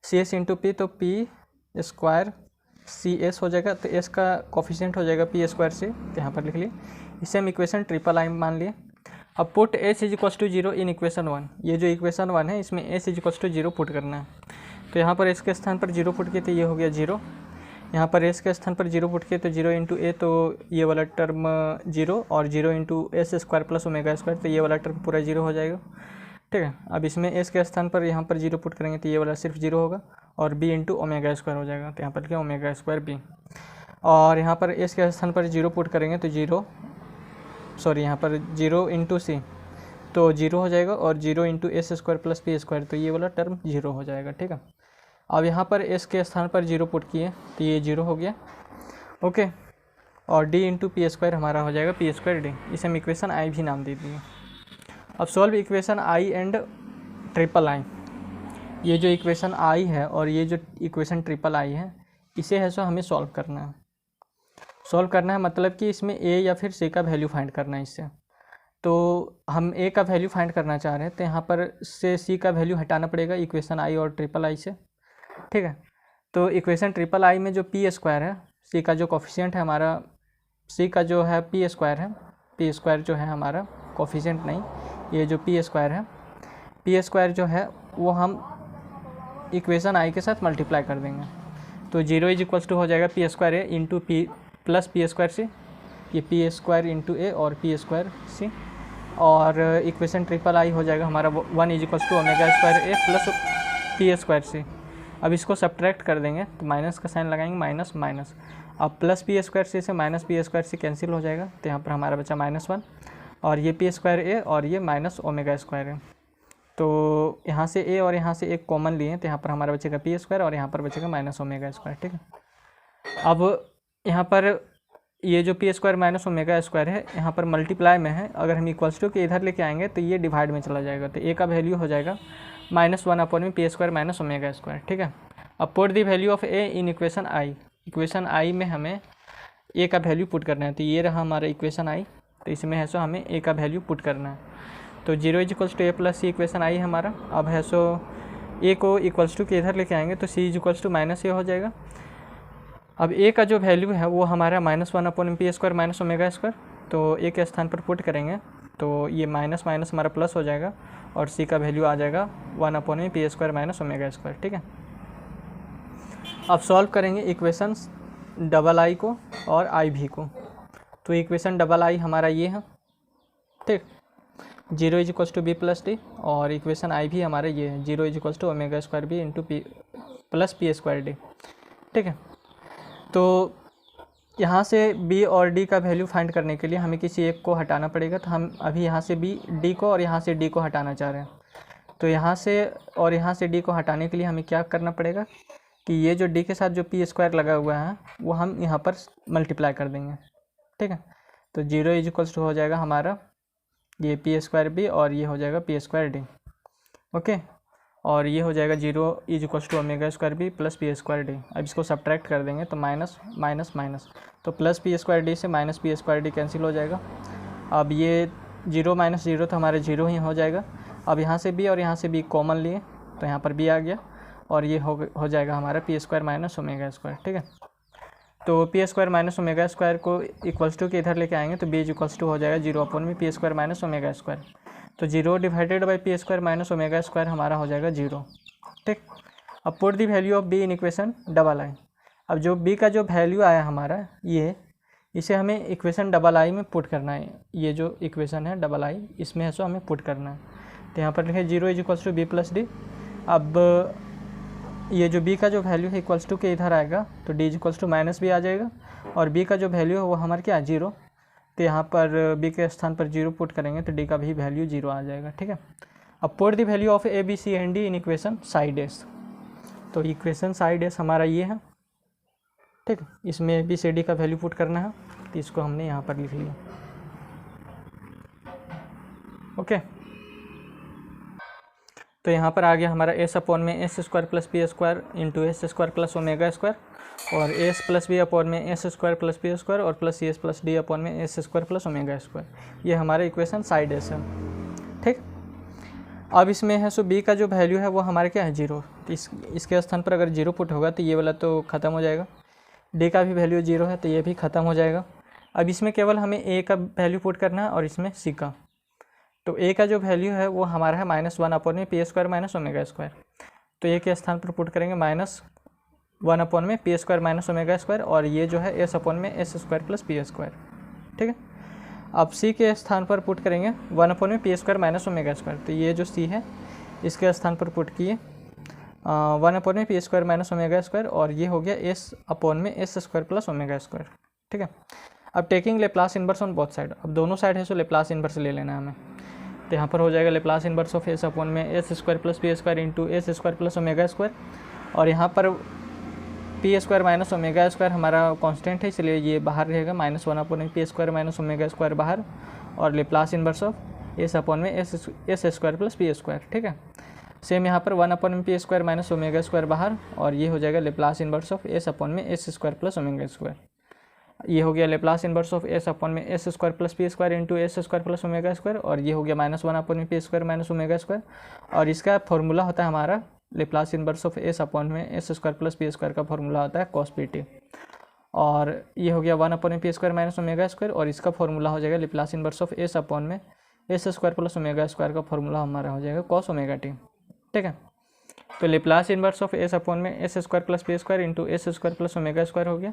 सी एस इंटू पी, तो पी स्क्वायर सी एस हो जाएगा, तो एस का कोफिशिएंट हो जाएगा पी स्क्वायर से, तो यहाँ पर लिख लिए। इसे हम इक्वेशन ट्रिपल आई मान लिए। अब put s is equals to 0 in equation 1, ये जो इक्वेशन 1 है इसमें s is equals to 0 put करना है, तो यहाँ पर एस के स्थान पर 0 पुट किए तो ये हो गया 0, यहाँ पर एस के स्थान पर 0 पुट किए तो 0 इंटू ए, तो ये वाला टर्म 0, और 0 into S square plus omega square, तो ये वाला टर्म पूरा 0 हो जाएगा। ठीक है, अब इसमें एस के स्थान पर यहाँ पर 0 पुट करेंगे तो ये वाला सिर्फ 0 होगा, और बी इंटू ओमेगा स्क्वायर हो जाएगा, तो यहाँ पर क्या ओमेगा स्क्वायर बी, और यहाँ पर एस के स्थान पर 0 पुट करेंगे तो यहाँ पर 0 इंटू सी, तो 0 हो जाएगा, और 0 into S square plus P square, तो ये वाला टर्म 0 हो जाएगा। ठीक है, अब यहाँ पर एस के स्थान पर 0 पुट किए तो ये 0 हो गया। ओके, और डी इंटू पी स्क्वायर हमारा हो जाएगा पी स्क्वायर डी, इसे हम इक्वेशन आई भी नाम दे दिए। अब solve equation I and triple I. ये जो इक्वेशन आई है और ये जो इक्वेशन ट्रिपल आई है, इसे है सो हमें सॉल्व करना है। सॉल्व करना है मतलब कि इसमें ए या फिर सी का वैल्यू फाइंड करना है इससे। तो हम ए का वैल्यू फाइंड करना चाह रहे हैं, तो यहाँ पर से सी का वैल्यू हटाना पड़ेगा इक्वेशन आई और ट्रिपल आई से। ठीक है, तो इक्वेशन ट्रिपल आई में जो पी स्क्वायर है, सी का जो कोफिशिएंट है हमारा, सी का जो है पी स्क्वायर है, पी स्क्वायर जो है हमारा कोफिशिएंट नहीं, ये जो पी स्क्वायर है, पी स्क्वायर जो है वो हम इक्वेशन आई के साथ मल्टीप्लाई कर देंगे, तो 0 इज इक्वल्स टू हो जाएगा p square a into p plus P square c, ये पी स्क्वायर इंटू ए और पी स्क्वायर सी, और इक्वेशन ट्रिपल आई हो जाएगा हमारा 1 is equals to omega square a plus P square c. अब इसको सब्ट्रैक्ट कर देंगे तो माइनस का साइन लगाएंगे, माइनस माइनस, अब प्लस पी स्क्वायर सी से माइनस पी स्क्वायर सी कैंसिल हो जाएगा, तो यहाँ पर हमारा बचा -1, और ये पी स्क्वायर ए और ये माइनस ओमेगा स्क्वायर है, तो यहाँ से ए और यहाँ से एक कॉमन लिए, तो यहाँ पर हमारा बचेगा पी स्क्वायर और यहाँ पर बचेगा माइनस ओमेगा स्क्वायर। ठीक है, अब यहाँ पर ये जो P square minus omega square है यहाँ पर मल्टीप्लाई में है, अगर हम इक्वल्स टू के इधर लेके आएंगे तो ये डिवाइड में चला जाएगा, तो ए का वैल्यू हो जाएगा -1 अपॉन में P square minus omega square. ठीक है, अब put the value of a in equation I, equation I में हमें ए का वैल्यू पुट करना है, तो ये रहा हमारा इक्वेशन आई, तो इसमें है सो हमें ए का वैल्यू पुट करना है, तो 0 is equals to a plus c equation I हमारा। अब है सो ए को इक्वल्स टू के इधर लेके आएंगे तो c is equals to minus a हो जाएगा। अब ए का जो वैल्यू है वो हमारा -1 upon P square minus omega square, तो ए के स्थान पर पुट करेंगे तो ये माइनस माइनस हमारा प्लस हो जाएगा, और सी का वैल्यू आ जाएगा 1 upon P square minus omega square. ठीक है, अब सॉल्व करेंगे इक्वेशन डबल आई को और आई भी को, तो इक्वेशन डबल आई हमारा ये है। ठीक, 0 is equals to b plus d, और इक्वेशन आई भी हमारा ये है, 0 is equals to omega square b into p plus P square d. ठीक है, तो यहाँ से बी और डी का वैल्यू फाइंड करने के लिए हमें किसी एक को हटाना पड़ेगा, तो हम अभी यहाँ से बी डी को और यहाँ से डी को हटाना चाह रहे हैं, तो यहाँ से और यहाँ से डी को हटाने के लिए हमें क्या करना पड़ेगा कि ये जो डी के साथ जो पी स्क्वायर लगा हुआ है वो हम यहाँ पर मल्टीप्लाई कर देंगे। ठीक है, तो 0 इज इक्वल्स टू हो जाएगा हमारा ये पी स्क्वायर बी और ये हो जाएगा पी स्क्वायर डी। ओके, और ये हो जाएगा 0 is equals to omega square b plus P square d. अब इसको सब्ट्रैक्ट कर देंगे तो माइनस माइनस माइनस, तो प्लस पी स्क्वायर डी से minus p square d cancel हो जाएगा। अब ये 0 माइनस 0 तो हमारे 0 ही हो जाएगा। अब यहाँ से बी और यहाँ से बी कॉमन लिए तो यहाँ पर बी आ गया, और ये हो जाएगा हमारा P square minus omega square. ठीक है, तो p square minus omega square को इक्वल्स टू के इधर लेके आएंगे तो बी इज इक्वल्स टू हो जाएगा 0 अपॉन में P square minus omega square, तो 0 divided by P square minus omega square हमारा हो जाएगा 0। ठीक, अब put the value of b in equation double आई। अब जो बी का जो वैल्यू आया हमारा ये, इसे हमें इक्वेशन डबल आई में पुट करना है, ये जो इक्वेशन है डबल आई इसमें है सो हमें पुट करना है, तो यहाँ पर लिखे 0 is equals to b plus d. अब ये जो b का जो वैल्यू है इक्वल्स टू के इधर आएगा तो d is equals to minus b आ जाएगा, और b का जो वैल्यू है वो हमारे क्या 0, तो यहाँ पर b के स्थान पर 0 पुट करेंगे तो d का भी वैल्यू 0 आ जाएगा। ठीक है, अब put the value of a b c and d in equation side s. तो इक्वेशन साइड एस हमारा ये है, ठीक है। इसमें बी सी डी का वैल्यू पुट करना है, तो इसको हमने यहाँ पर लिख लिया, ओके। तो यहाँ पर आ गया हमारा एस अपॉन में S square plus B square into S square plus omega square, और एस प्लस बी अपॉन में S square plus B square, और plus C S plus D upon में S square plus omega square. ये हमारा इक्वेशन साइड एस है, ठीक। अब इसमें है सो बी का जो वैल्यू है वो हमारे क्या है 0, तो इसके स्थान पर अगर 0 पुट होगा तो ये वाला तो ख़त्म हो जाएगा। डी का भी वैल्यू 0 है तो ये भी ख़त्म हो जाएगा। अब इसमें केवल हमें ए का वैल्यू पुट करना है और इसमें सी का। तो ए का जो वैल्यू है वो हमारा है -1 अपॉन में P square minus omega square, तो ए के स्थान पर पुट करेंगे -1 अपॉन में P square minus omega square, और ये जो है एस अपॉन में S square plus P square, ठीक है। अब सी के स्थान पर पुट करेंगे 1 अपॉन में P square minus omega square, तो ये जो सी है इसके स्थान पर पुट किए 1 अपॉन में P square minus omega square, और ये हो गया एस अपॉन में S square plus omega square, ठीक है। अब taking Laplace inverse on both side, अब दोनों साइड है सो लेप्लास इनवर्स ले लेना है हमें। तो यहाँ पर हो जाएगा Laplace inverse of S upon में S square plus P square into S square plus omega square, और यहाँ पर P square minus omega square हमारा कांस्टेंट है इसलिए ये बाहर रहेगा, -1 अपॉन में P square minus omega square बाहर, और Laplace inverse of S upon में S square plus P square, ठीक है। सेम यहाँ पर 1 अपॉन में P square minus omega square बाहर, और ये हो जाएगा Laplace inverse of S upon में S square plus omega square. ये हो गया Laplace inverse of S upon में S square plus P square into S square plus omega square, और ये हो गया -1 अपॉन में P square minus omega square, और इसका फॉर्मूला होता है हमारा Laplace inverse of S upon में S square plus P square का फॉर्मूला होता है कॉस पी टी, और ये हो गया 1 अपॉन में P square minus omega square, और इसका फॉर्मूला हो जाएगा Laplace inverse of S upon में S square plus omega square का फॉर्मूला हमारा हो जाएगा कॉस ओमेगा टी, ठीक है। तो Laplace inverse of S upon में S square plus P square into S square plus omega square हो गया।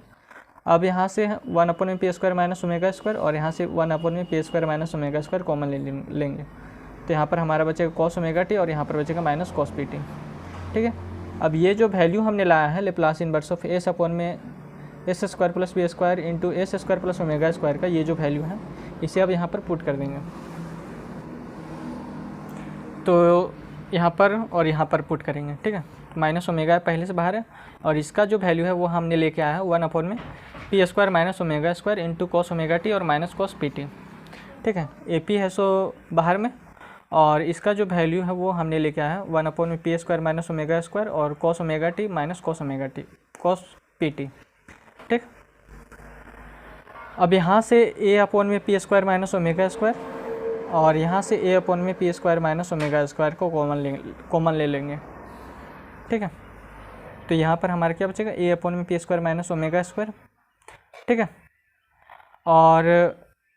अब यहाँ से 1 अपॉन में P square minus omega square, और यहाँ से 1 अपॉन में P square minus omega square common लेंगे, तो यहाँ पर हमारा बचेगा कॉस ओमेगा टी, और यहाँ पर बचेगा माइनस कॉस पी टी, ठीक है। अब ये जो वैल्यू हमने लाया है Laplace inverse of S upon में S square plus B square into S square plus omega square का, ये जो वैल्यू है इसे अब यहाँ पर पुट कर देंगे, तो यहाँ पर और यहाँ पर पुट करेंगे, ठीक है। माइनस ओमेगा पहले से बाहर है, और इसका जो वैल्यू है वो हमने लेके आया है 1 अपॉन में P square minus omega square into cos omega T और माइनस कॉस पी टी, ठीक है। ए पी है सो बाहर में, और इसका जो वैल्यू है वो हमने लेके आया है 1 अपॉन में P square minus omega square और cos omega T minus cos omega T cos P T, ठीक। अब यहाँ से ए अपॉन में P square minus omega square, और यहाँ से ए अपॉन में P square minus omega square को कॉमन ले लेंगे, ठीक है। तो यहाँ पर हमारा क्या बचेगा ए अपॉन में P square minus omega square, ठीक है, और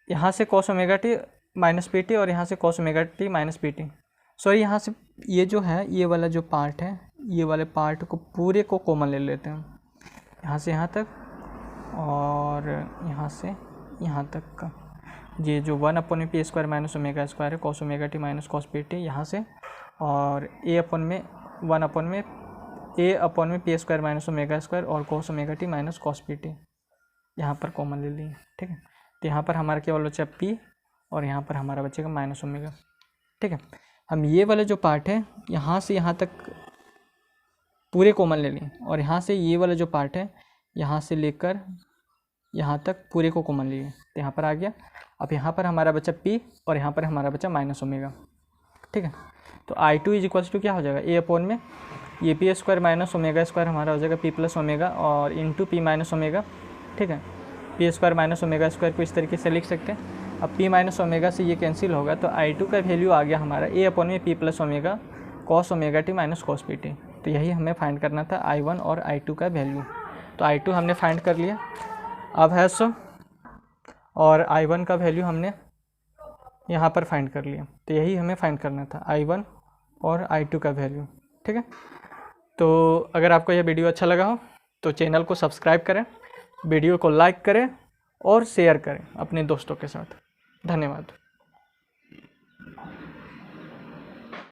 यहाँ से cos omega T minus P t, और यहाँ से cos omega T minus P T. Sorry, यहाँ से ये जो है ये वाला जो पार्ट है, ये वाले पार्ट को पूरे को कॉमन ले लेते हैं, यहाँ से यहाँ तक और यहाँ से यहाँ तक का, ये जो 1 अपॉन में P square minus omega square है cos omega T minus cos P T यहाँ से, और ए अपॉन में 1 अपॉन में ए अपॉन में P square minus omega square और cos omega T minus cos P T यहाँ पर कॉमन ले लिए, ठीक है। तो यहाँ पर हमारा केवल बचा पी, और यहाँ पर हमारा बचेगा माइनस ओमेगा, ठीक है। हम ये वाले जो पार्ट है यहाँ से यहाँ तक पूरे कॉमन ले लिए, और यहाँ से ये वाला जो पार्ट है यहाँ से लेकर यहाँ तक पूरे को कॉमन लिए, तो यहाँ पर आ गया। अब यहाँ पर हमारा बचा पी, और यहाँ पर हमारा बचा माइनस ओमेगा, ठीक है। तो I2 इज इक्वल्स टू क्या हो जाएगा ए अपॉन में ये p square minus omega square हमारा हो जाएगा पी प्लस ओमेगा और इंटू पी माइनस ओमेगा, ठीक है। P square minus omega square को इस तरीके से लिख सकते हैं। अब पी माइनस ओमेगा से ये कैंसिल होगा, तो I2 का वैल्यू आ गया हमारा ए अपॉन में p plus omega cos omega T minus cos P T. तो यही हमें फाइंड करना था I1 और I2 का वैल्यू। तो I2 हमने फाइंड कर लिया। अब है सो और I1 का वैल्यू हमने यहाँ पर फाइंड कर लिया। तो यही हमें फाइंड करना था I1 और I2 का वैल्यू, ठीक है। तो अगर आपको यह वीडियो अच्छा लगा हो तो चैनल को सब्सक्राइब करें, वीडियो को लाइक करें और शेयर करें अपने दोस्तों के साथ। धन्यवाद।